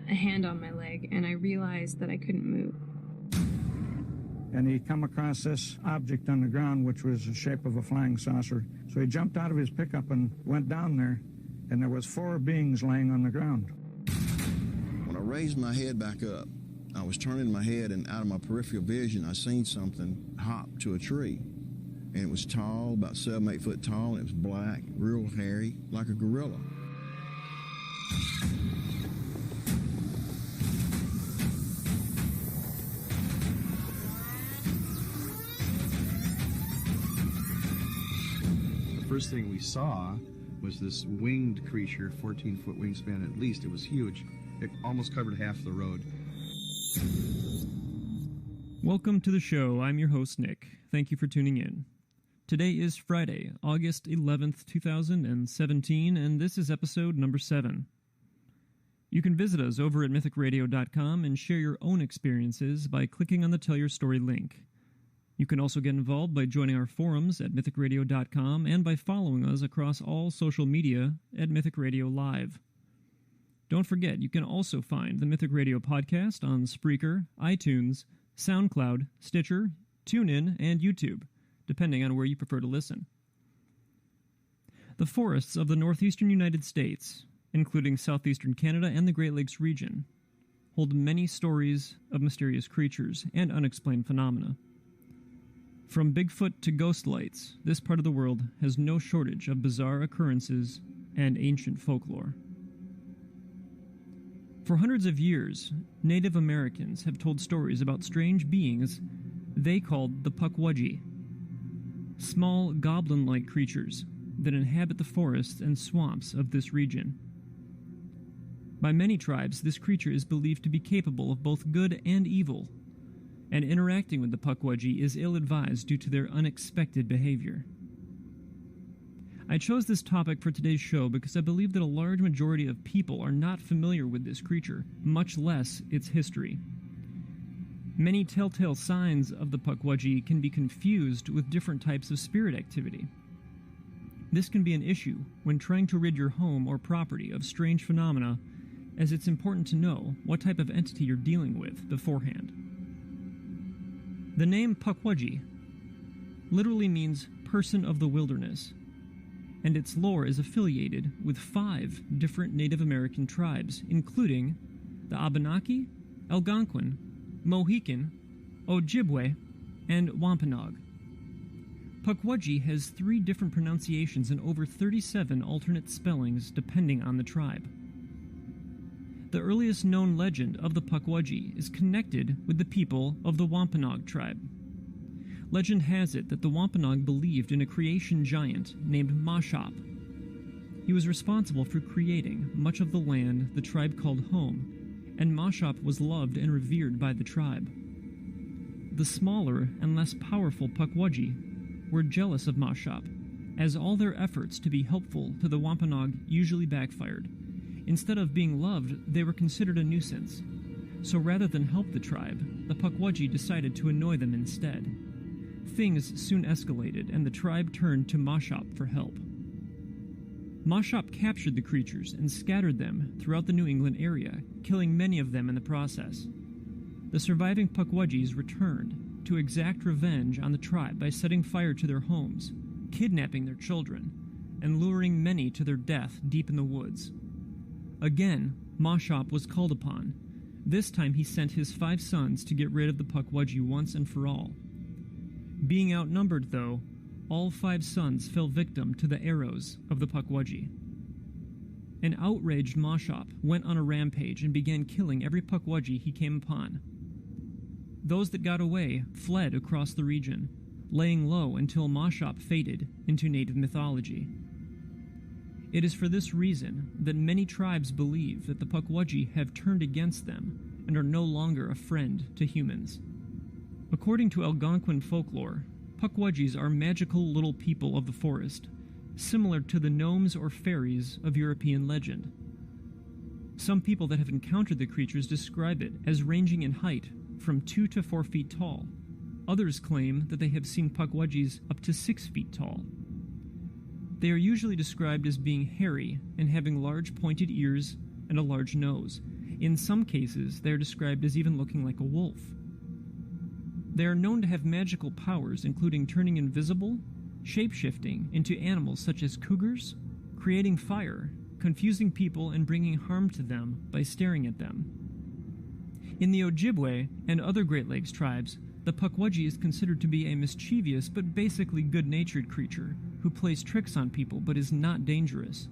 a hand on my leg and I realized that I couldn't move. And he come across this object on the ground, which was the shape of a flying saucer. So he jumped out of his pickup and went down there, and there was 4 beings laying on the ground. When I raised my head back up, I was turning my head, and out of my peripheral vision, I seen something hop to a tree. And it was tall, about 7-8 foot tall, and it was black, real hairy, like a gorilla. The first thing we saw was this winged creature, 14-foot wingspan at least. It was huge. It almost covered half the road. Welcome to the show. I'm your host, Nick. Thank you for tuning in. Today is Friday, August 11th, 2017, and this is episode number 7. You can visit us over at mythicradio.com and share your own experiences by clicking on the Tell Your Story link. You can also get involved by joining our forums at mythicradio.com and by following us across all social media at Mythic Radio Live. Don't forget, you can also find the Mythic Radio podcast on Spreaker, iTunes, SoundCloud, Stitcher, TuneIn, and YouTube, depending on where you prefer to listen. The forests of the northeastern United States, including southeastern Canada and the Great Lakes region, hold many stories of mysterious creatures and unexplained phenomena. From Bigfoot to ghost lights, this part of the world has no shortage of bizarre occurrences and ancient folklore. For hundreds of years, Native Americans have told stories about strange beings they called the Pukwudgie, small goblin-like creatures that inhabit the forests and swamps of this region. By many tribes, this creature is believed to be capable of both good and evil, and interacting with the Pukwudgie is ill-advised due to their unexpected behavior. I chose this topic for today's show because I believe that a large majority of people are not familiar with this creature, much less its history. Many telltale signs of the Pukwudgie can be confused with different types of spirit activity. This can be an issue when trying to rid your home or property of strange phenomena, as it's important to know what type of entity you're dealing with beforehand. The name Pukwudgie literally means person of the wilderness, and its lore is affiliated with 5 different Native American tribes, including the Abenaki, Algonquin, Mohican, Ojibwe, and Wampanoag. Pukwudgie has 3 different pronunciations and over 37 alternate spellings depending on the tribe. The earliest known legend of the Pukwudgie is connected with the people of the Wampanoag tribe. Legend has it that the Wampanoag believed in a creation giant named Mashop. He was responsible for creating much of the land the tribe called home, and Mashop was loved and revered by the tribe. The smaller and less powerful Pukwudgie were jealous of Mashop, as all their efforts to be helpful to the Wampanoag usually backfired. Instead of being loved, they were considered a nuisance. So rather than help the tribe, the Pukwudgie decided to annoy them instead. Things soon escalated, and the tribe turned to Mashop for help. Mashop captured the creatures and scattered them throughout the New England area, killing many of them in the process. The surviving Pukwudgies returned to exact revenge on the tribe by setting fire to their homes, kidnapping their children, and luring many to their death deep in the woods. Again, Mashop was called upon. This time he sent his 5 sons to get rid of the Pukwudgie once and for all. Being outnumbered, though, all 5 sons fell victim to the arrows of the Pukwudgie. An outraged Mashop went on a rampage and began killing every Pukwudgie he came upon. Those that got away fled across the region, laying low until Mashop faded into native mythology. It is for this reason that many tribes believe that the Pukwudgie have turned against them and are no longer a friend to humans. According to Algonquin folklore, Pukwudgies are magical little people of the forest, similar to the gnomes or fairies of European legend. Some people that have encountered the creatures describe it as ranging in height from 2 to 4 feet tall. Others claim that they have seen Pukwudgies up to 6 feet tall. They are usually described as being hairy and having large pointed ears and a large nose. In some cases, they are described as even looking like a wolf. They are known to have magical powers, including turning invisible, shape-shifting into animals such as cougars, creating fire, confusing people, and bringing harm to them by staring at them. In the Ojibwe and other Great Lakes tribes, the Pukwudgie is considered to be a mischievous but basically good-natured creature who plays tricks on people but is not dangerous.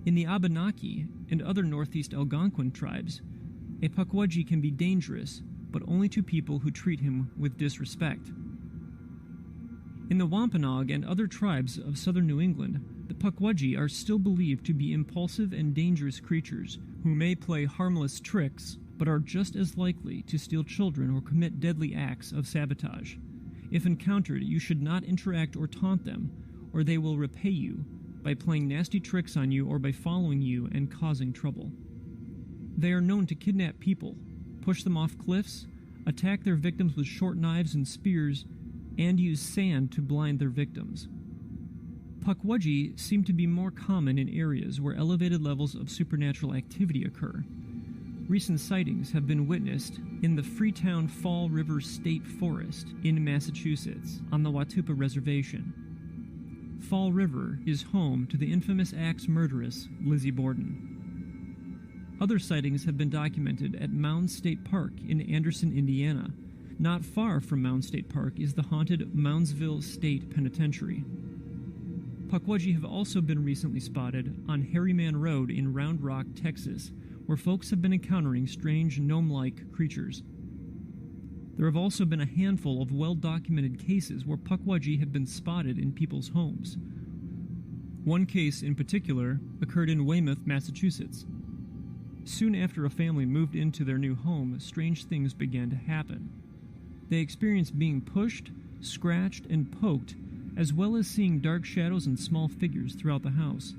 In the Abenaki and other northeast Algonquin tribes, a Pukwudgie can be dangerous, but only to people who treat him with disrespect. In the Wampanoag and other tribes of southern New England, the Pukwudgie are still believed to be impulsive and dangerous creatures who may play harmless tricks, but are just as likely to steal children or commit deadly acts of sabotage. If encountered, you should not interact or taunt them, or they will repay you by playing nasty tricks on you or by following you and causing trouble. They are known to kidnap people, push them off cliffs, attack their victims with short knives and spears, and use sand to blind their victims. Pukwudgie seem to be more common in areas where elevated levels of supernatural activity occur. Recent sightings have been witnessed in the Freetown Fall River State Forest in Massachusetts on the Watupa Reservation. Fall River is home to the infamous axe murderess Lizzie Borden. Other sightings have been documented at Mound State Park in Anderson, Indiana. Not far from Mound State Park is the haunted Moundsville State Penitentiary. Pukwudgie have also been recently spotted on Harryman Road in Round Rock, Texas, where folks have been encountering strange gnome-like creatures. There have also been a handful of well-documented cases where Pukwudgie have been spotted in people's homes. One case in particular occurred in Weymouth, Massachusetts. Soon after a family moved into their new home, strange things began to happen. They experienced being pushed, scratched, and poked, as well as seeing dark shadows and small figures throughout the house.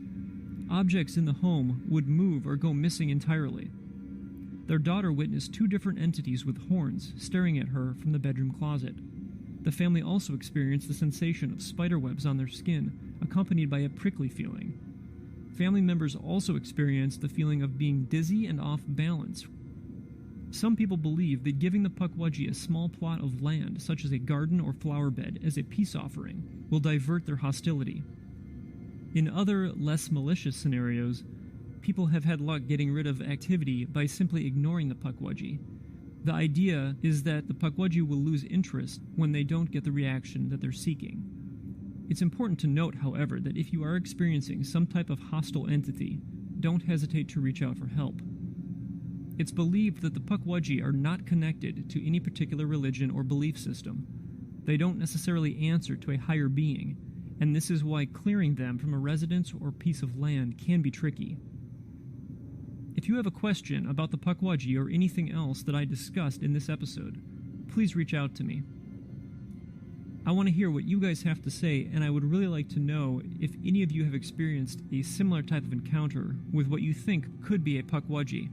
Objects in the home would move or go missing entirely. Their daughter witnessed 2 different entities with horns staring at her from the bedroom closet. The family also experienced the sensation of spider webs on their skin, accompanied by a prickly feeling. Family members also experienced the feeling of being dizzy and off balance. Some people believe that giving the Pukwudgie a small plot of land, such as a garden or flower bed, as a peace offering, will divert their hostility. In other, less malicious scenarios, people have had luck getting rid of activity by simply ignoring the Pukwudgie. The idea is that the Pukwudgie will lose interest when they don't get the reaction that they're seeking. It's important to note, however, that if you are experiencing some type of hostile entity, don't hesitate to reach out for help. It's believed that the Pukwudgie are not connected to any particular religion or belief system. They don't necessarily answer to a higher being, and this is why clearing them from a residence or piece of land can be tricky. If you have a question about the Pukwudgie or anything else that I discussed in this episode, please reach out to me. I want to hear what you guys have to say, and I would really like to know if any of you have experienced a similar type of encounter with what you think could be a Pukwudgie.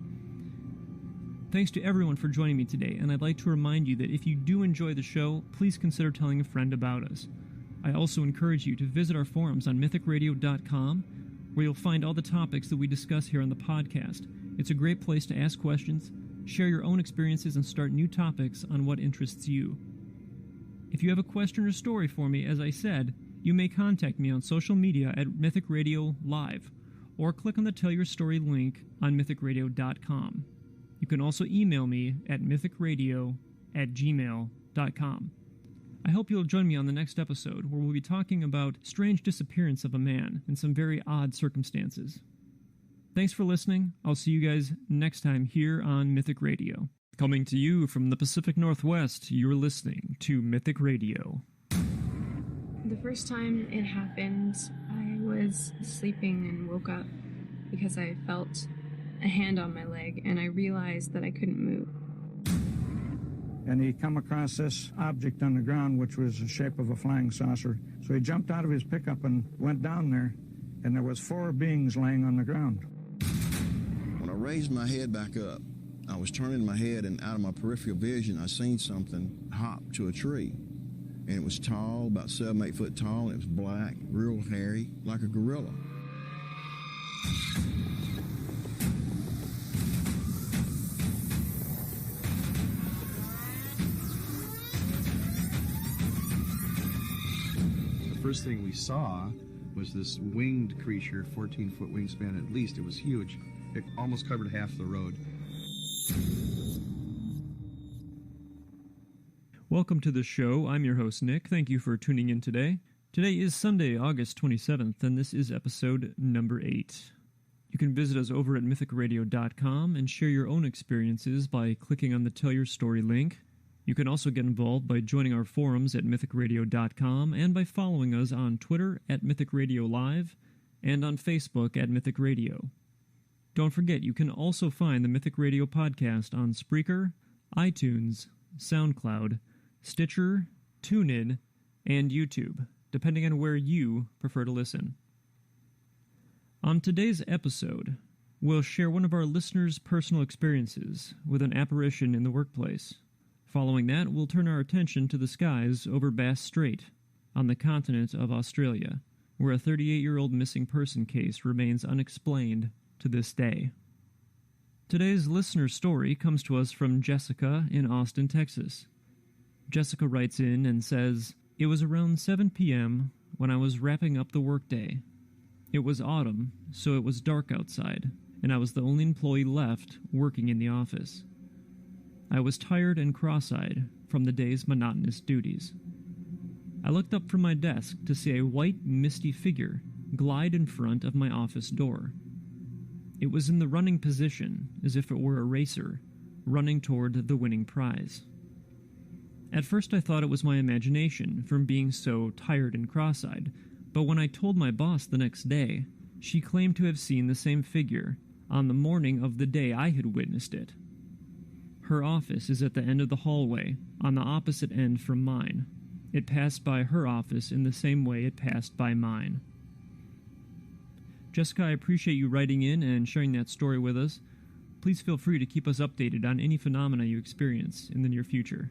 Thanks to everyone for joining me today, and I'd like to remind you that if you do enjoy the show, please consider telling a friend about us. I also encourage you to visit our forums on mythicradio.com, where you'll find all the topics that we discuss here on the podcast. It's a great place to ask questions, share your own experiences, and start new topics on what interests you. If you have a question or story for me, as I said, you may contact me on social media at Mythic Radio Live, or click on the Tell Your Story link on mythicradio.com. You can also email me at mythicradio@gmail.com. I hope you'll join me on the next episode, where we'll be talking about strange disappearance of a man in some very odd circumstances. Thanks for listening. I'll see you guys next time here on Mythic Radio. Coming to you from the Pacific Northwest, you're listening to Mythic Radio. The first time it happened, I was sleeping and woke up because I felt a hand on my leg and I realized that I couldn't move. And he come across this object on the ground, which was the shape of a flying saucer. So he jumped out of his pickup and went down there, and there was 4 beings laying on the ground. When I raised my head back up, I was turning my head, and out of my peripheral vision, I seen something hop to a tree. And it was tall, about 7, 8 foot tall, and it was black, real hairy, like a gorilla. First thing we saw was this winged creature, 14-foot wingspan at least. It was huge. It almost covered half the road. Welcome to the show. I'm your host, Nick. Thank you for tuning in today. Today is Sunday, August 27th, and this is episode number 8. You can visit us over at mythicradio.com and share your own experiences by clicking on the Tell Your Story link. You can also get involved by joining our forums at mythicradio.com and by following us on Twitter at Mythic Radio Live and on Facebook at Mythic Radio. Don't forget, you can also find the Mythic Radio podcast on Spreaker, iTunes, SoundCloud, Stitcher, TuneIn, and YouTube, depending on where you prefer to listen. On today's episode, we'll share one of our listeners' personal experiences with an apparition in the workplace. Following that, we'll turn our attention to the skies over Bass Strait, on the continent of Australia, where a 38-year-old missing person case remains unexplained to this day. Today's listener story comes to us from Jessica in Austin, Texas. Jessica writes in and says, "It was around 7 p.m. when I was wrapping up the workday. It was autumn, so it was dark outside, and I was the only employee left working in the office. I was tired and cross-eyed from the day's monotonous duties. I looked up from my desk to see a white, misty figure glide in front of my office door. It was in the running position, as if it were a racer, running toward the winning prize. At first I thought it was my imagination from being so tired and cross-eyed, but when I told my boss the next day, she claimed to have seen the same figure on the morning of the day I had witnessed it. Her office is at the end of the hallway, on the opposite end from mine. It passed by her office in the same way it passed by mine." Jessica, I appreciate you writing in and sharing that story with us. Please feel free to keep us updated on any phenomena you experience in the near future.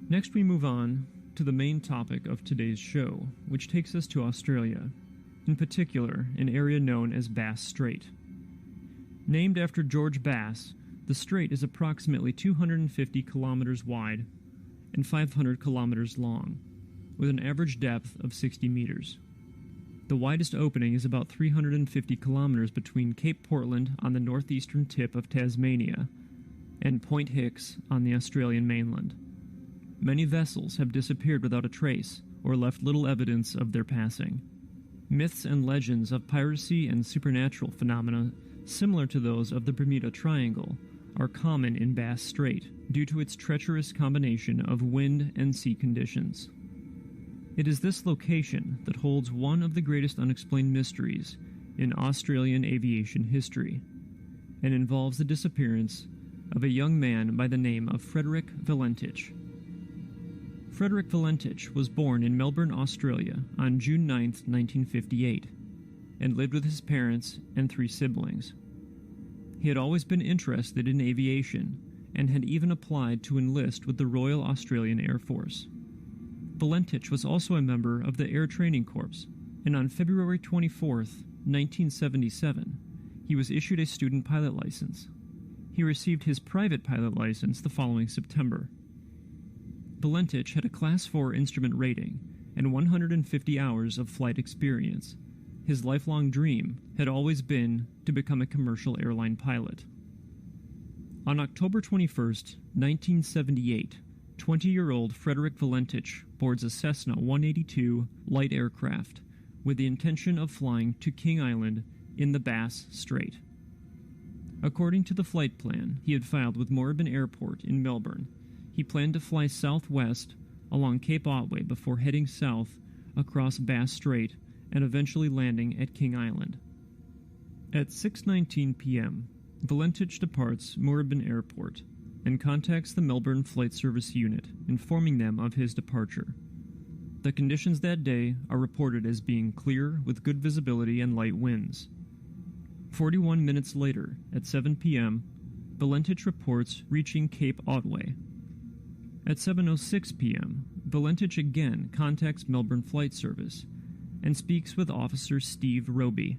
Next, we move on to the main topic of today's show, which takes us to Australia, in particular, an area known as Bass Strait. Named after George Bass, the strait is approximately 250 kilometers wide and 500 kilometers long, with an average depth of 60 meters. The widest opening is about 350 kilometers between Cape Portland on the northeastern tip of Tasmania and Point Hicks on the Australian mainland. Many vessels have disappeared without a trace or left little evidence of their passing. Myths and legends of piracy and supernatural phenomena similar to those of the Bermuda Triangle are common in Bass Strait due to its treacherous combination of wind and sea conditions. It is this location that holds one of the greatest unexplained mysteries in Australian aviation history, and involves the disappearance of a young man by the name of Frederick Valentich. Frederick Valentich was born in Melbourne, Australia on June 9, 1958, and lived with his parents and 3 siblings. He had always been interested in aviation and had even applied to enlist with the Royal Australian Air Force. Valentich was also a member of the Air Training Corps, and on February 24, 1977, he was issued a student pilot license. He received his private pilot license the following September. Valentich had a Class 4 instrument rating and 150 hours of flight experience. His lifelong dream had always been to become a commercial airline pilot. On October 21, 1978, 20-year-old Frederick Valentich boards a Cessna 182 light aircraft with the intention of flying to King Island in the Bass Strait. According to the flight plan he had filed with Moorabbin Airport in Melbourne, he planned to fly southwest along Cape Otway before heading south across Bass Strait and eventually landing at King Island. At 6:19 p.m., Valentich departs Moorabbin Airport and contacts the Melbourne Flight Service unit, informing them of his departure. The conditions that day are reported as being clear with good visibility and light winds. 41 minutes later, at 7 p.m., Valentich reports reaching Cape Otway. At 7:06 p.m., Valentich again contacts Melbourne Flight Service and speaks with Officer Steve Roby,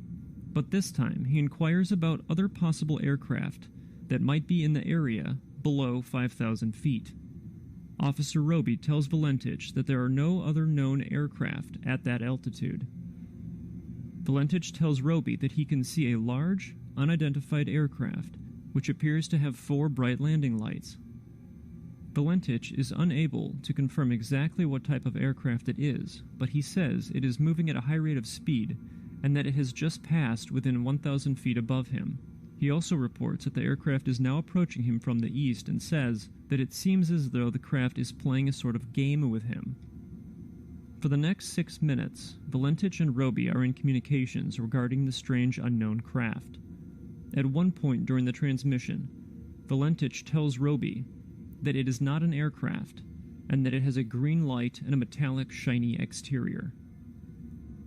but this time he inquires about other possible aircraft that might be in the area below 5,000 feet. Officer Roby tells Valentich that there are no other known aircraft at that altitude. Valentich tells Roby that he can see a large, unidentified aircraft which appears to have 4 bright landing lights. Valentich is unable to confirm exactly what type of aircraft it is, but he says it is moving at a high rate of speed and that it has just passed within 1,000 feet above him. He also reports that the aircraft is now approaching him from the east and says that it seems as though the craft is playing a sort of game with him. For the next 6 minutes, Valentich and Roby are in communications regarding the strange unknown craft. At one point during the transmission, Valentich tells Roby that it is not an aircraft and that it has a green light and a metallic, shiny exterior.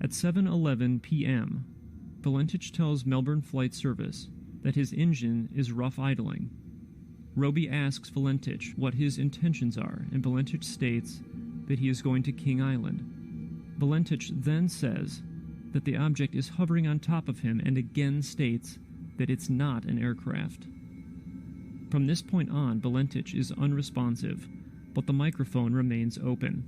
At 7:11 p.m., Valentich tells Melbourne Flight Service that his engine is rough idling. Roby asks Valentich what his intentions are, and Valentich states that he is going to King Island. Valentich then says that the object is hovering on top of him and again states that it's not an aircraft. From this point on, Valentich is unresponsive, but the microphone remains open.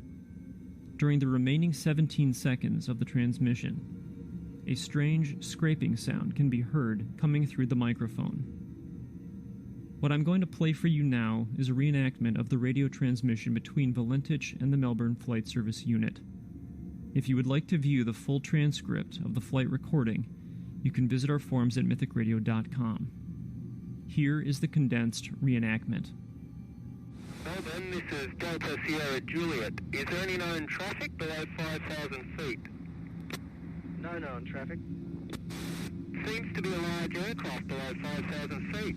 During the remaining 17 seconds of the transmission, a strange scraping sound can be heard coming through the microphone. What I'm going to play for you now is a reenactment of the radio transmission between Valentich and the Melbourne Flight Service unit. If you would like to view the full transcript of the flight recording, you can visit our forums at mythicradio.com. Here is the condensed reenactment. Melbourne, this is Delta Sierra Juliet. Is there any known traffic below 5,000 feet? No known traffic. Seems to be a large aircraft below 5,000 feet.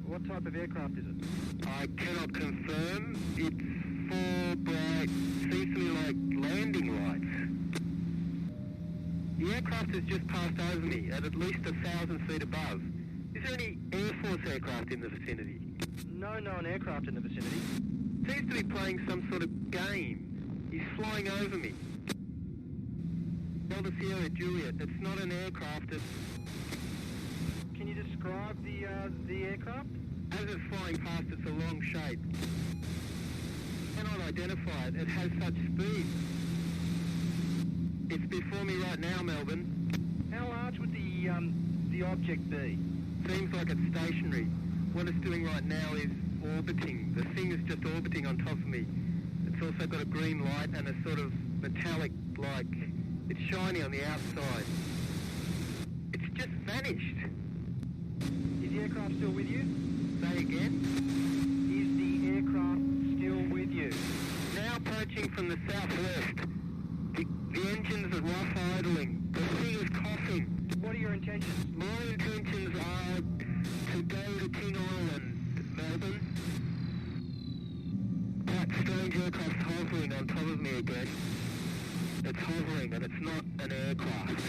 What type of aircraft is it? I cannot confirm. It's 4 bright, seems to me like landing lights. The aircraft has just passed over me at least 1,000 feet above. Is there any Air Force aircraft in the vicinity? No known aircraft in the vicinity. Seems to be playing some sort of game. He's flying over me. Delta Sierra Juliet, it's not an aircraft, it's... Can you describe the aircraft? As it's flying past, it's a long shape. Cannot identify it, it has such speed. It's before me right now, Melbourne. How large would the object be? Seems like it's stationary. What it's doing right now is orbiting. The thing is just orbiting on top of me. It's also got a green light and a sort of metallic, like, it's shiny on the outside. It's just vanished. Is the aircraft still with you? Say again? Is the aircraft still with you? Now approaching from the southwest. The engines are rough idling. The thing is coughing. What are your intentions? My intentions are to go to King Island, Melbourne. That strange aircraft's hovering on top of me again. It's hovering and it's not an aircraft.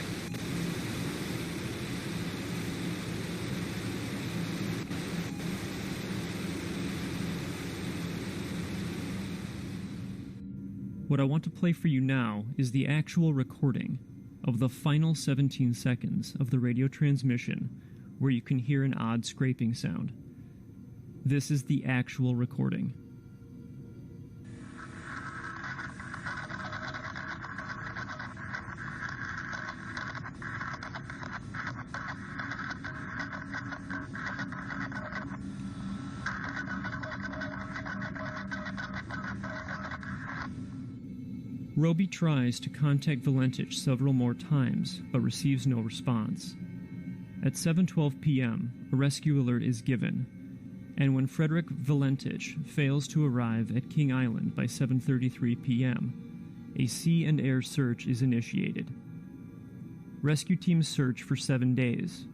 What I want to play for you now is the actual recording of the final 17 seconds of the radio transmission where you can hear an odd scraping sound. This is the actual recording. Roby tries to contact Valentich several more times, but receives no response. At 7:12 p.m., a rescue alert is given, and when Frederick Valentich fails to arrive at King Island by 7:33 p.m., a sea and air search is initiated. Rescue teams search for 7 days,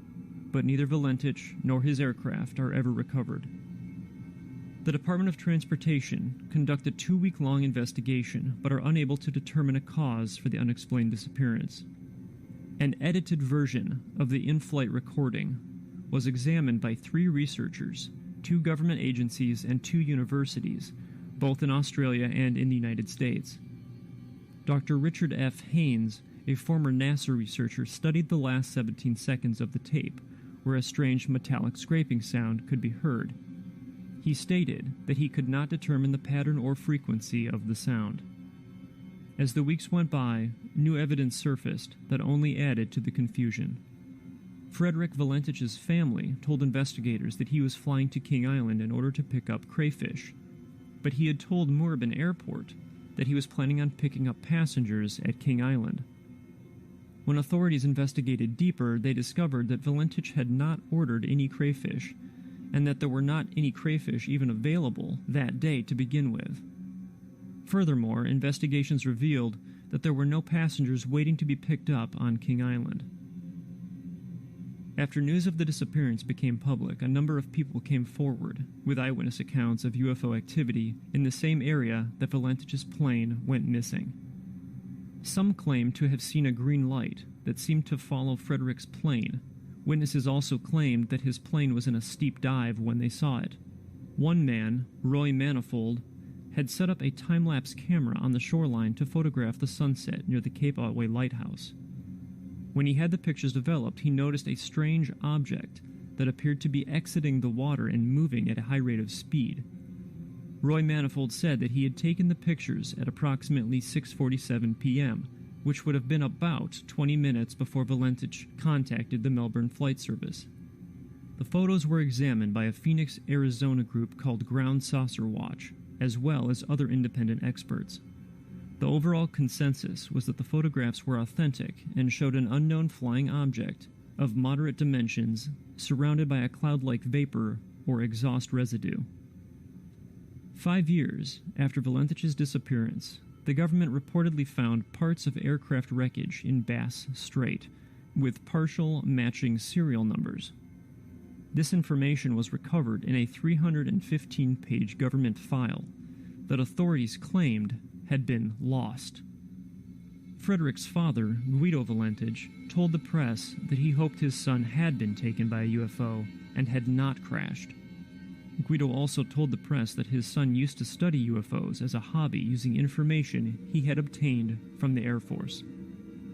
but neither Valentich nor his aircraft are ever recovered. The Department of Transportation conduct a 2-week-long investigation, but are unable to determine a cause for the unexplained disappearance. An edited version of the in-flight recording was examined by 3 researchers, 2 government agencies, and 2 universities, both in Australia and in the United States. Dr. Richard F. Haynes, a former NASA researcher, studied the last 17 seconds of the tape, where a strange metallic scraping sound could be heard. He stated that he could not determine the pattern or frequency of the sound. As the weeks went by, new evidence surfaced that only added to the confusion. Frederick Valentich's family told investigators that he was flying to King Island in order to pick up crayfish, but he had told Moorabbin Airport that he was planning on picking up passengers at King Island. When authorities investigated deeper, they discovered that Valentich had not ordered any crayfish, and that there were not any crayfish even available that day to begin with. Furthermore, investigations revealed that there were no passengers waiting to be picked up on King Island. After news of the disappearance became public, a number of people came forward with eyewitness accounts of UFO activity in the same area that Valentich's plane went missing. Some claimed to have seen a green light that seemed to follow Frederick's plane. Witnesses also claimed that his plane was in a steep dive when they saw it. One man, Roy Manifold, had set up a time-lapse camera on the shoreline to photograph the sunset near the Cape Otway lighthouse. When he had the pictures developed, he noticed a strange object that appeared to be exiting the water and moving at a high rate of speed. Roy Manifold said that he had taken the pictures at approximately 6:47 p.m., which would have been about 20 minutes before Valentich contacted the Melbourne Flight Service. The photos were examined by a Phoenix, Arizona group called Ground Saucer Watch, as well as other independent experts. The overall consensus was that the photographs were authentic and showed an unknown flying object of moderate dimensions surrounded by a cloud-like vapor or exhaust residue. 5 years after Valentich's disappearance, the government reportedly found parts of aircraft wreckage in Bass Strait, with partial matching serial numbers. This information was recovered in a 315-page government file that authorities claimed had been lost. Frederick's father, Guido Valentich, told the press that he hoped his son had been taken by a UFO and had not crashed. Guido also told the press that his son used to study UFOs as a hobby using information he had obtained from the Air Force.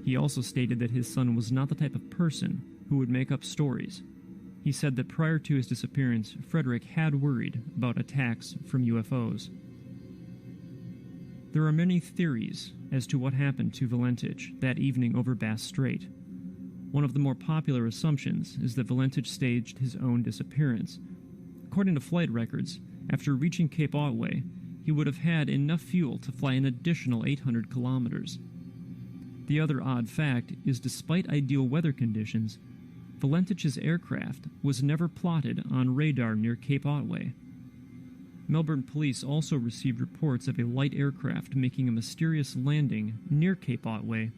He also stated that his son was not the type of person who would make up stories. He said that prior to his disappearance, Frederick had worried about attacks from UFOs. There are many theories as to what happened to Valentich that evening over Bass Strait. One of the more popular assumptions is that Valentich staged his own disappearance. According to flight records, after reaching Cape Otway, he would have had enough fuel to fly an additional 800 kilometers. The other odd fact is, despite ideal weather conditions, Valentich's aircraft was never plotted on radar near Cape Otway. Melbourne police also received reports of a light aircraft making a mysterious landing near Cape Otway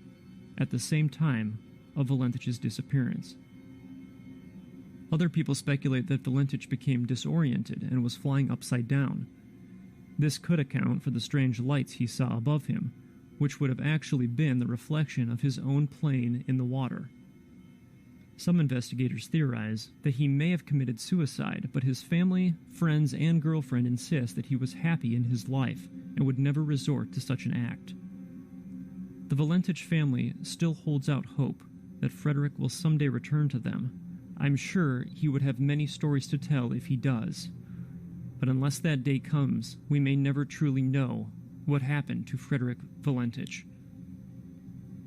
at the same time of Valentich's disappearance. Other people speculate that Valentich became disoriented and was flying upside down. This could account for the strange lights he saw above him, which would have actually been the reflection of his own plane in the water. Some investigators theorize that he may have committed suicide, but his family, friends, and girlfriend insist that he was happy in his life and would never resort to such an act. The Valentich family still holds out hope that Frederick will someday return to them. I'm sure he would have many stories to tell if he does, but unless that day comes, we may never truly know what happened to Frederick Valentich.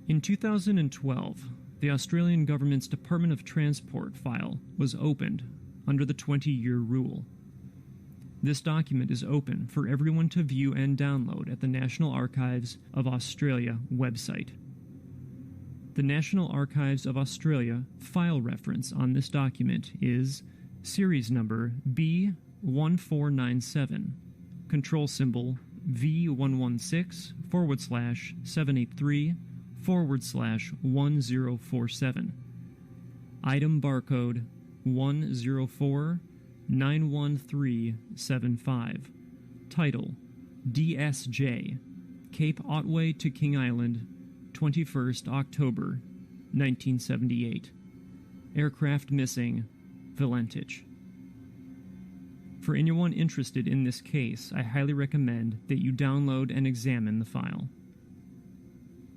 In 2012, the Australian government's Department of Transport file was opened under the 20-year rule. This document is open for everyone to view and download at the National Archives of Australia website. The National Archives of Australia file reference on this document is Series Number B1497, Control Symbol V116/783/1047. Item Barcode 104-91375. Title DSJ, Cape Otway to King Island, 21st October, 1978. Aircraft missing, Valentich. For anyone interested in this case, I highly recommend that you download and examine the file.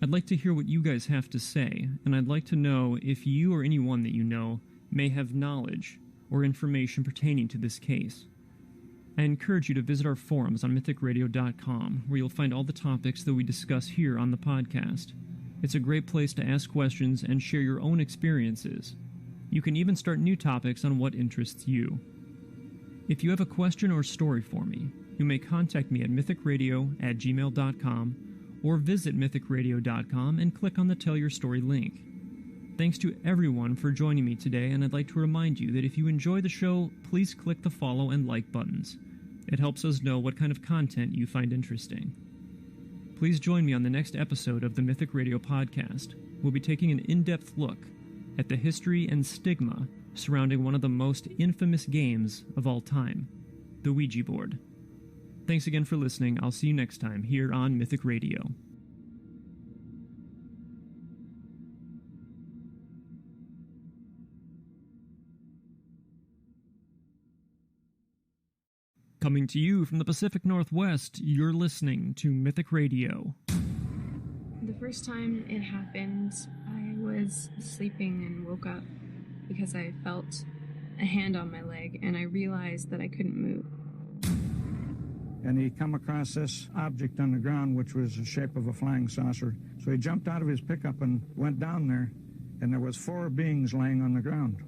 I'd like to hear what you guys have to say, and I'd like to know if you or anyone that you know may have knowledge or information pertaining to this case. I encourage you to visit our forums on mythicradio.com, where you'll find all the topics that we discuss here on the podcast. It's a great place to ask questions and share your own experiences. You can even start new topics on what interests you. If you have a question or story for me, you may contact me at mythicradio@gmail.com or visit mythicradio.com and click on the Tell Your Story link. Thanks to everyone for joining me today, and I'd like to remind you that if you enjoy the show, please click the follow and like buttons. It helps us know what kind of content you find interesting. Please join me on the next episode of the Mythic Radio podcast. We'll be taking an in-depth look at the history and stigma surrounding one of the most infamous games of all time, the Ouija board. Thanks again for listening. I'll see you next time here on Mythic Radio. Coming to you from the Pacific Northwest, you're listening to Mythic Radio. The first time it happened, I was sleeping and woke up because I felt a hand on my leg, and I realized that I couldn't move. And he come across this object on the ground, which was the shape of a flying saucer. So he jumped out of his pickup and went down there, and there was 4 beings laying on the ground.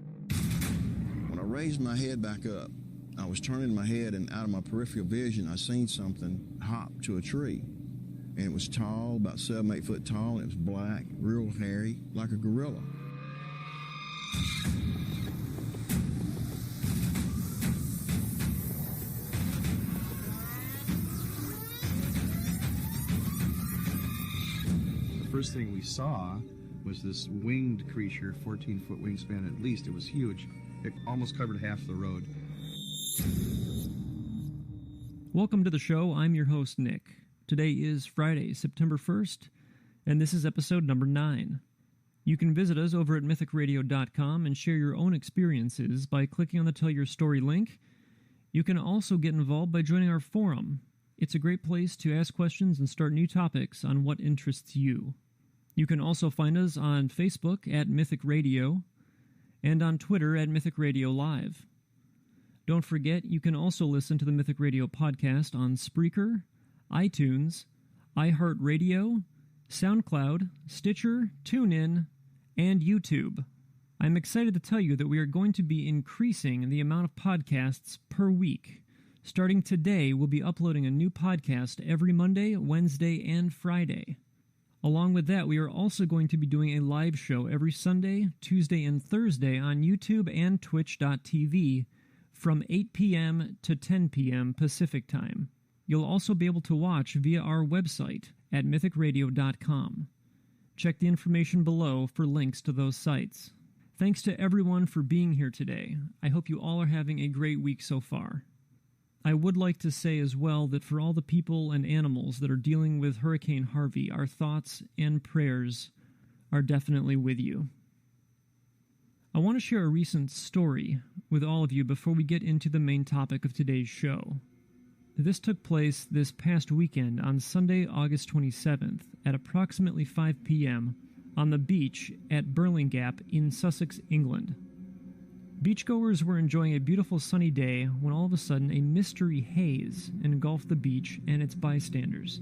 When I raised my head back up, I was turning my head, and out of my peripheral vision, I seen something hop to a tree. And it was tall, about 7-8 foot tall, and it was black, real hairy, like a gorilla. First thing we saw was this winged creature, 14-foot wingspan at least. It was huge. It almost covered half the road. Welcome to the show. I'm your host, Nick. Today is Friday, September 1st, and this is episode number 9. You can visit us over at mythicradio.com and share your own experiences by clicking on the Tell Your Story link. You can also get involved by joining our forum. It's a great place to ask questions and start new topics on what interests you. You can also find us on Facebook at Mythic Radio and on Twitter at Mythic Radio Live. Don't forget, you can also listen to the Mythic Radio podcast on Spreaker, iTunes, iHeartRadio, SoundCloud, Stitcher, TuneIn, and YouTube. I'm excited to tell you that we are going to be increasing the amount of podcasts per week. Starting today, we'll be uploading a new podcast every Monday, Wednesday, and Friday. Along with that, we are also going to be doing a live show every Sunday, Tuesday, and Thursday on YouTube and Twitch.tv from 8 p.m. to 10 p.m. Pacific Time. You'll also be able to watch via our website at mythicradio.com. Check the information below for links to those sites. Thanks to everyone for being here today. I hope you all are having a great week so far. I would like to say as well that for all the people and animals that are dealing with Hurricane Harvey, our thoughts and prayers are definitely with you. I want to share a recent story with all of you before we get into the main topic of today's show. This took place this past weekend on Sunday, August 27th at approximately 5 p.m. on the beach at Burlingame in Sussex, England. Beachgoers were enjoying a beautiful sunny day when all of a sudden a mystery haze engulfed the beach and its bystanders.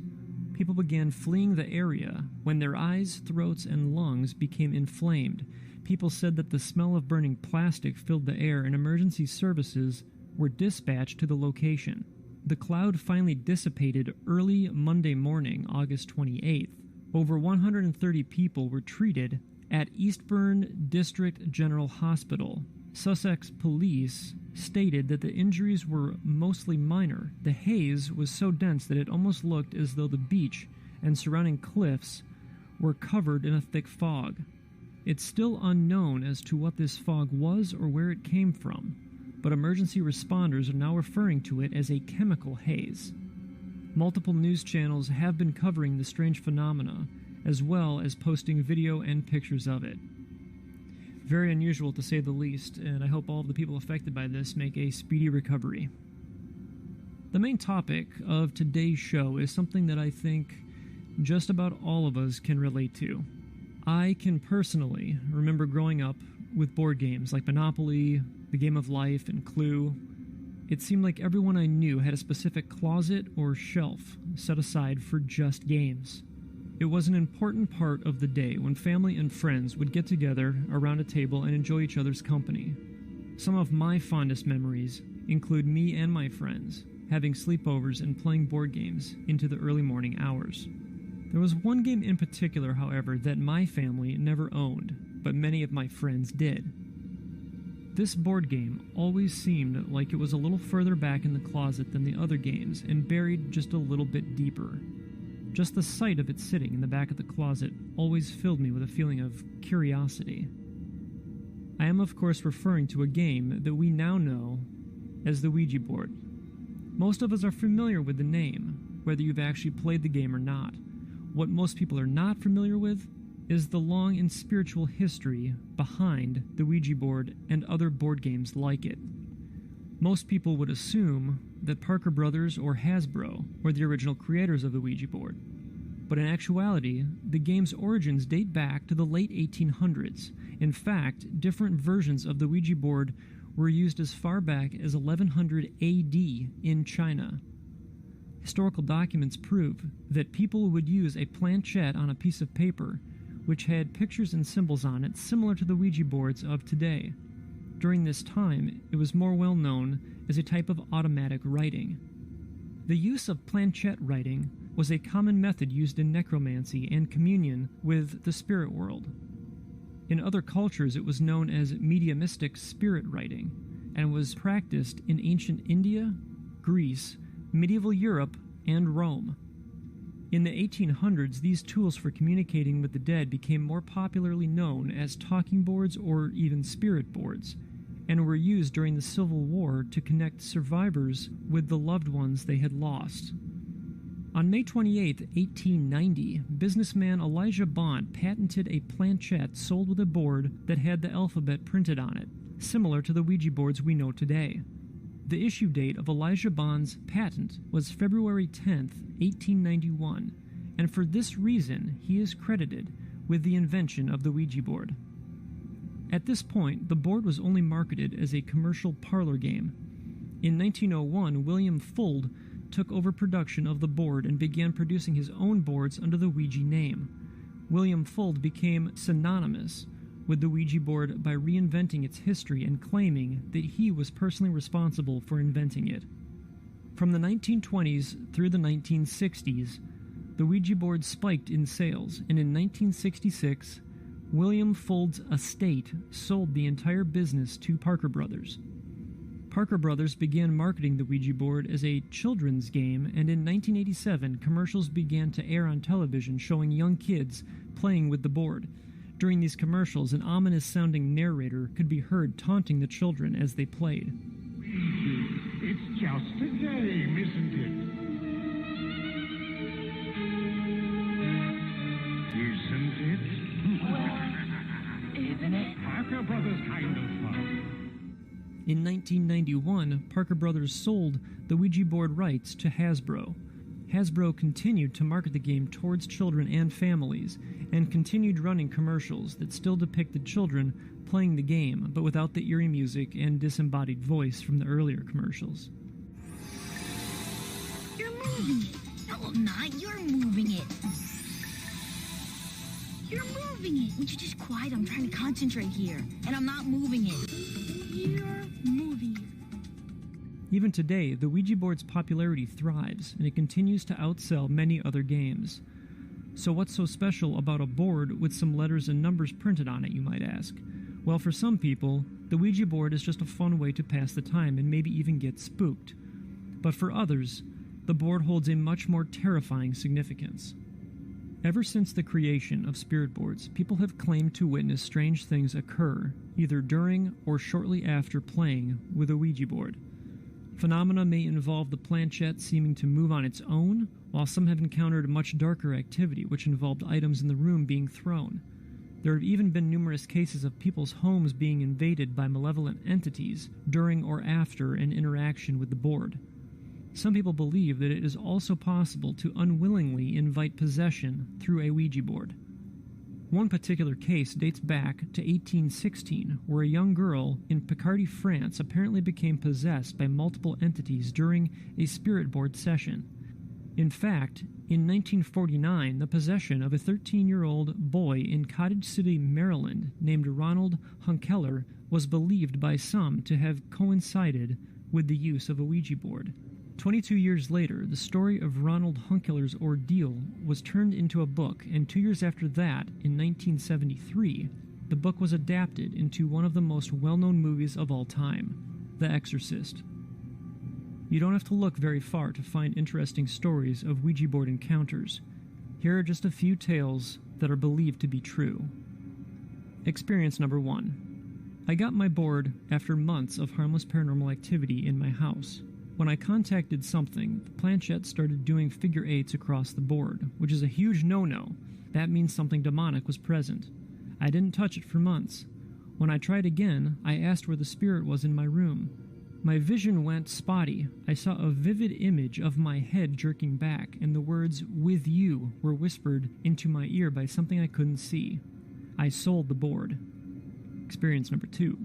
People began fleeing the area when their eyes, throats, and lungs became inflamed. People said that the smell of burning plastic filled the air, and emergency services were dispatched to the location. The cloud finally dissipated early Monday morning, August 28th. Over 130 people were treated at Eastbourne District General Hospital. Sussex police stated that the injuries were mostly minor. The haze was so dense that it almost looked as though the beach and surrounding cliffs were covered in a thick fog. It's still unknown as to what this fog was or where it came from, but emergency responders are now referring to it as a chemical haze. Multiple news channels have been covering the strange phenomena, as well as posting video and pictures of it. Very unusual to say the least, and I hope all of the people affected by this make a speedy recovery. The main topic of today's show is something that I think just about all of us can relate to. I can personally remember growing up with board games like Monopoly, The Game of Life, and Clue. It seemed like everyone I knew had a specific closet or shelf set aside for just games. It was an important part of the day when family and friends would get together around a table and enjoy each other's company. Some of my fondest memories include me and my friends having sleepovers and playing board games into the early morning hours. There was one game in particular, however, that my family never owned, but many of my friends did. This board game always seemed like it was a little further back in the closet than the other games and buried just a little bit deeper. Just the sight of it sitting in the back of the closet always filled me with a feeling of curiosity. I am, of course, referring to a game that we now know as the Ouija board. Most of us are familiar with the name, whether you've actually played the game or not. What most people are not familiar with is the long and spiritual history behind the Ouija board and other board games like it. Most people would assume that Parker Brothers or Hasbro were the original creators of the Ouija board. But in actuality, the game's origins date back to the late 1800s. In fact, different versions of the Ouija board were used as far back as 1100 AD in China. Historical documents prove that people would use a planchette on a piece of paper, which had pictures and symbols on it similar to the Ouija boards of today. During this time, it was more well known as a type of automatic writing. The use of planchette writing was a common method used in necromancy and communion with the spirit world. In other cultures, it was known as mediumistic spirit writing, and was practiced in ancient India, Greece, medieval Europe, and Rome. In the 1800s, these tools for communicating with the dead became more popularly known as talking boards or even spirit boards, and were used during the Civil War to connect survivors with the loved ones they had lost. On May 28, 1890, businessman Elijah Bond patented a planchette sold with a board that had the alphabet printed on it, similar to the Ouija boards we know today. The issue date of Elijah Bond's patent was February 10, 1891, and for this reason he is credited with the invention of the Ouija board. At this point, the board was only marketed as a commercial parlor game. In 1901, William Fuld took over production of the board and began producing his own boards under the Ouija name. William Fuld became synonymous with the Ouija board by reinventing its history and claiming that he was personally responsible for inventing it. From the 1920s through the 1960s, the Ouija board spiked in sales, and in 1966, William Fuld's estate sold the entire business to Parker Brothers. Parker Brothers began marketing the Ouija board as a children's game, and in 1987, commercials began to air on television showing young kids playing with the board. During these commercials, an ominous-sounding narrator could be heard taunting the children as they played. It's just a game, isn't it? Isn't it? Parker Brothers kind of fun. In 1991, Parker Brothers sold the Ouija board rights to Hasbro. Hasbro continued to market the game towards children and families, and continued running commercials that still depicted children playing the game, but without the eerie music and disembodied voice from the earlier commercials. You're moving it. No, I'm not. You're moving it. You're moving it. Would you just quiet? I'm trying to concentrate here, and I'm not moving it. You're moving it. Even today, the Ouija board's popularity thrives, and it continues to outsell many other games. So what's so special about a board with some letters and numbers printed on it, you might ask? Well, for some people, the Ouija board is just a fun way to pass the time and maybe even get spooked. But for others, the board holds a much more terrifying significance. Ever since the creation of spirit boards, people have claimed to witness strange things occur, either during or shortly after playing with a Ouija board. Phenomena may involve the planchette seeming to move on its own, while some have encountered much darker activity, which involved items in the room being thrown. There have even been numerous cases of people's homes being invaded by malevolent entities during or after an interaction with the board. Some people believe that it is also possible to unwillingly invite possession through a Ouija board. One particular case dates back to 1816, where a young girl in Pukwudgie, France apparently became possessed by multiple entities during a spirit board session. In fact, in 1949, the possession of a 13-year-old boy in Cottage City, Maryland, named Ronald Hunkeler, was believed by some to have coincided with the use of a Ouija board. 22 years later, the story of Ronald Hunkeler's ordeal was turned into a book, and 2 years after that, in 1973, the book was adapted into one of the most well-known movies of all time, The Exorcist. You don't have to look very far to find interesting stories of Ouija board encounters. Here are just a few tales that are believed to be true. Experience number 1. I got my board after months of harmless paranormal activity in my house. When I contacted something, the planchette started doing figure eights across the board, which is a huge no-no. That means something demonic was present. I didn't touch it for months. When I tried again, I asked where the spirit was in my room. My vision went spotty. I saw a vivid image of my head jerking back, and the words, "with you," were whispered into my ear by something I couldn't see. I sold the board. Experience number 2.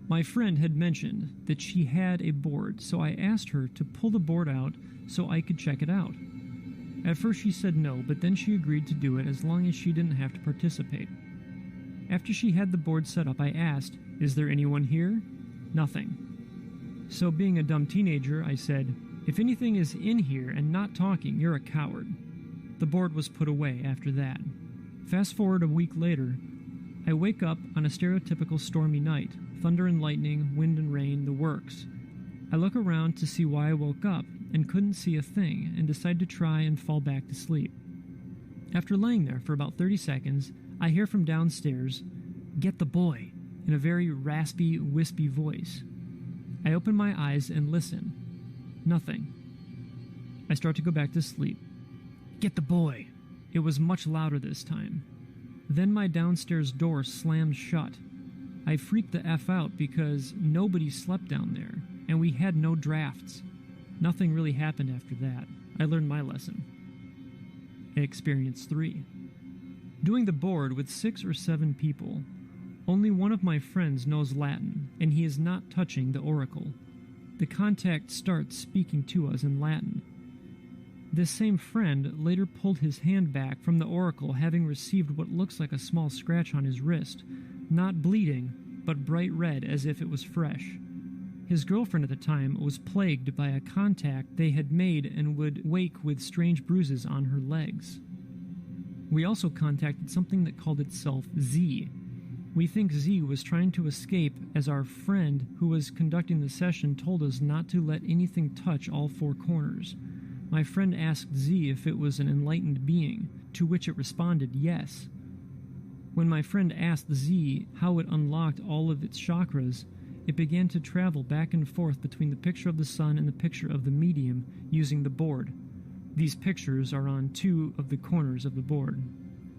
My friend had mentioned that she had a board, so I asked her to pull the board out so I could check it out. At first she said no, but then she agreed to do it as long as she didn't have to participate. After she had the board set up, I asked, "Is there anyone here?" Nothing. So being a dumb teenager, I said, "If anything is in here and not talking, you're a coward." The board was put away after that. Fast forward a week later, I wake up on a stereotypical stormy night. Thunder and lightning, wind and rain, the works. I look around to see why I woke up and couldn't see a thing and decide to try and fall back to sleep. After laying there for about 30 seconds, I hear from downstairs, "Get the boy," in a very raspy, wispy voice. I open my eyes and listen. Nothing. I start to go back to sleep. "Get the boy." It was much louder this time. Then my downstairs door slammed shut. I freaked the F out because nobody slept down there, and we had no drafts. Nothing really happened after that. I learned my lesson. Experience 3. Doing the board with 6 or 7 people. Only one of my friends knows Latin, and he is not touching the oracle. The contact starts speaking to us in Latin. This same friend later pulled his hand back from the oracle, having received what looks like a small scratch on his wrist. Not bleeding, but bright red as if it was fresh. His girlfriend at the time was plagued by a contact they had made and would wake with strange bruises on her legs. We also contacted something that called itself Z. We think Z was trying to escape, as our friend who was conducting the session told us not to let anything touch all 4 corners. My friend asked Z if it was an enlightened being, to which it responded yes. When my friend asked Z how it unlocked all of its chakras, it began to travel back and forth between the picture of the sun and the picture of the medium using the board. These pictures are on 2 of the corners of the board.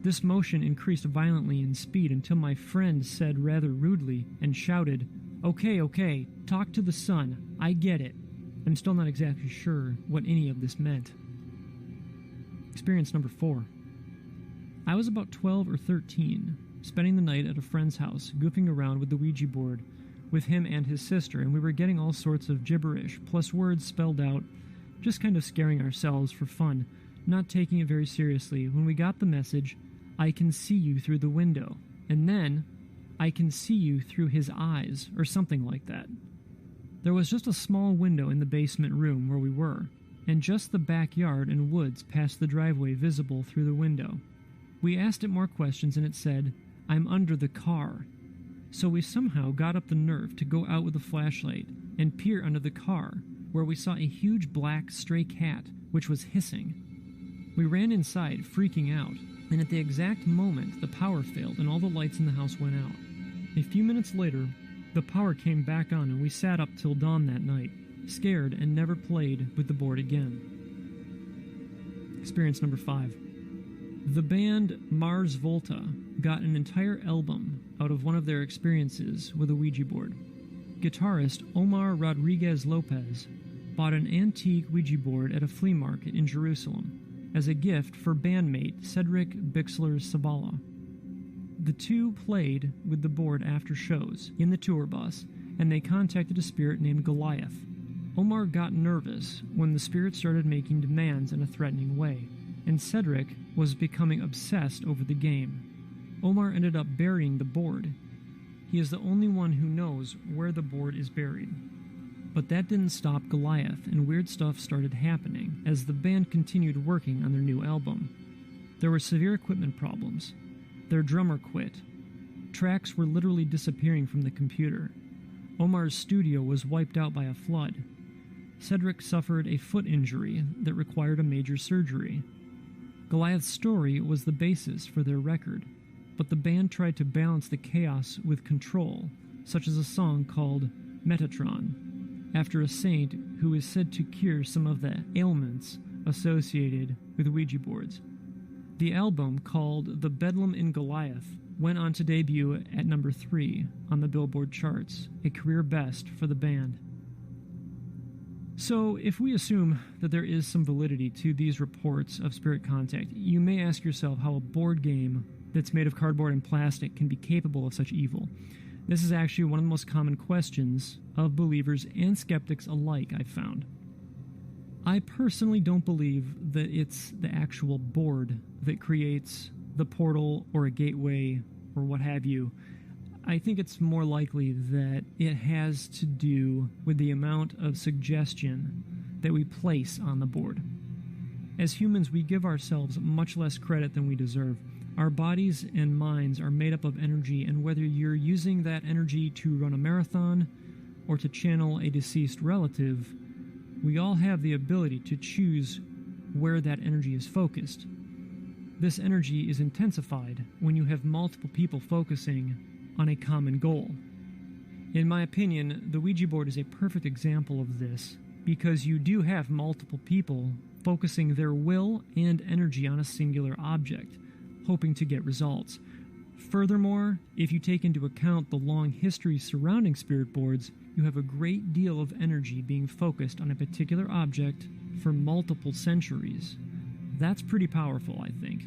This motion increased violently in speed until my friend said rather rudely and shouted, Okay, talk to the sun, I get it." I'm still not exactly sure what any of this meant. Experience number 4. I was about 12 or 13, spending the night at a friend's house, goofing around with the Ouija board with him and his sister, and we were getting all sorts of gibberish, plus words spelled out, just kind of scaring ourselves for fun, not taking it very seriously, when we got the message, "I can see you through the window," and then, "I can see you through his eyes," or something like that. There was just a small window in the basement room where we were, and just the backyard and woods past the driveway visible through the window. We asked it more questions and it said, "I'm under the car." So we somehow got up the nerve to go out with a flashlight and peer under the car, where we saw a huge black stray cat, which was hissing. We ran inside, freaking out, and at the exact moment the power failed and all the lights in the house went out. A few minutes later, the power came back on and we sat up till dawn that night, scared, and never played with the board again. Experience number 5. The band Mars Volta got an entire album out of one of their experiences with a Ouija board. Guitarist Omar Rodriguez Lopez bought an antique Ouija board at a flea market in Jerusalem as a gift for bandmate Cedric Bixler-Sabala. The two played with the board after shows in the tour bus, and they contacted a spirit named Goliath. Omar got nervous when the spirit started making demands in a threatening way, and Cedric was becoming obsessed over the game. Omar ended up burying the board. He is the only one who knows where the board is buried. But that didn't stop Goliath, and weird stuff started happening as the band continued working on their new album. There were severe equipment problems. Their drummer quit. Tracks were literally disappearing from the computer. Omar's studio was wiped out by a flood. Cedric suffered a foot injury that required a major surgery. Goliath's story was the basis for their record, but the band tried to balance the chaos with control, such as a song called Metatron, after a saint who is said to cure some of the ailments associated with Ouija boards. The album, called The Bedlam in Goliath, went on to debut at number 3 on the Billboard charts, a career best for the band. So, if we assume that there is some validity to these reports of spirit contact, you may ask yourself how a board game that's made of cardboard and plastic can be capable of such evil. This is actually one of the most common questions of believers and skeptics alike, I've found. I personally don't believe that it's the actual board that creates the portal or a gateway or what have you. I think it's more likely that it has to do with the amount of suggestion that we place on the board. As humans, we give ourselves much less credit than we deserve. Our bodies and minds are made up of energy, and whether you're using that energy to run a marathon or to channel a deceased relative, we all have the ability to choose where that energy is focused. This energy is intensified when you have multiple people focusing on a common goal. In my opinion, the Ouija board is a perfect example of this, because you do have multiple people focusing their will and energy on a singular object, hoping to get results. Furthermore, if you take into account the long history surrounding spirit boards, you have a great deal of energy being focused on a particular object for multiple centuries. That's pretty powerful, I think.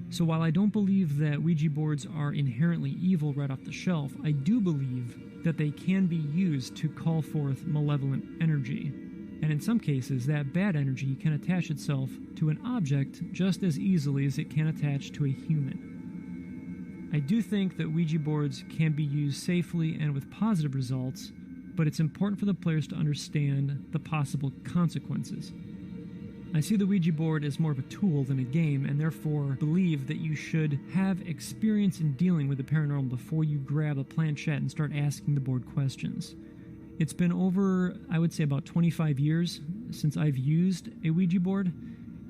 So while I don't believe that Ouija boards are inherently evil right off the shelf, I do believe that they can be used to call forth malevolent energy. And in some cases, that bad energy can attach itself to an object just as easily as it can attach to a human. I do think that Ouija boards can be used safely and with positive results, but it's important for the players to understand the possible consequences. I see the Ouija board as more of a tool than a game, and therefore believe that you should have experience in dealing with the paranormal before you grab a planchette and start asking the board questions. It's been over, I would say, about 25 years since I've used a Ouija board,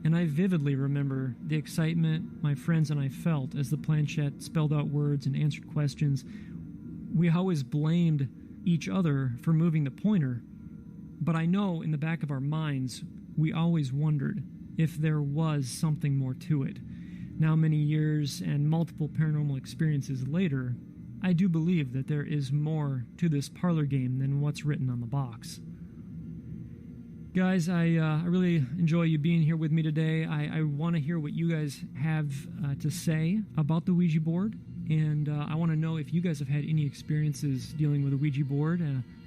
and I vividly remember the excitement my friends and I felt as the planchette spelled out words and answered questions. We always blamed each other for moving the pointer, but I know in the back of our minds we always wondered if there was something more to it. Now, many years and multiple paranormal experiences later, I do believe that there is more to this parlor game than what's written on the box. Guys, I really enjoy you being here with me today. I want to hear what you guys have to say about the Ouija board, and I want to know if you guys have had any experiences dealing with a Ouija board.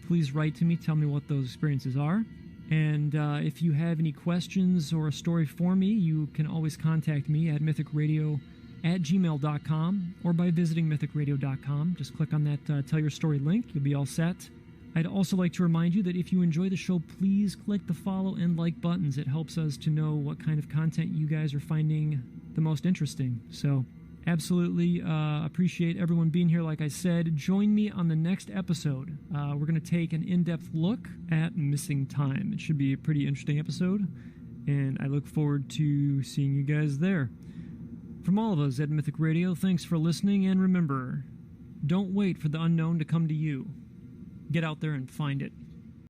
Please write to me, tell me what those experiences are. And if you have any questions or a story for me, you can always contact me at mythicradio@gmail.com or by visiting mythicradio.com. Just click on that Tell Your Story link. You'll be all set. I'd also like to remind you that if you enjoy the show, please click the follow and like buttons. It helps us to know what kind of content you guys are finding the most interesting. So absolutely appreciate everyone being here. Like I said, join me on the next episode. We're going to take an in-depth look at missing time. It should be a pretty interesting episode, and I look forward to seeing you guys there. From all of us at Mythic Radio, thanks for listening, and remember, don't wait for the unknown to come to you. Get out there and find it.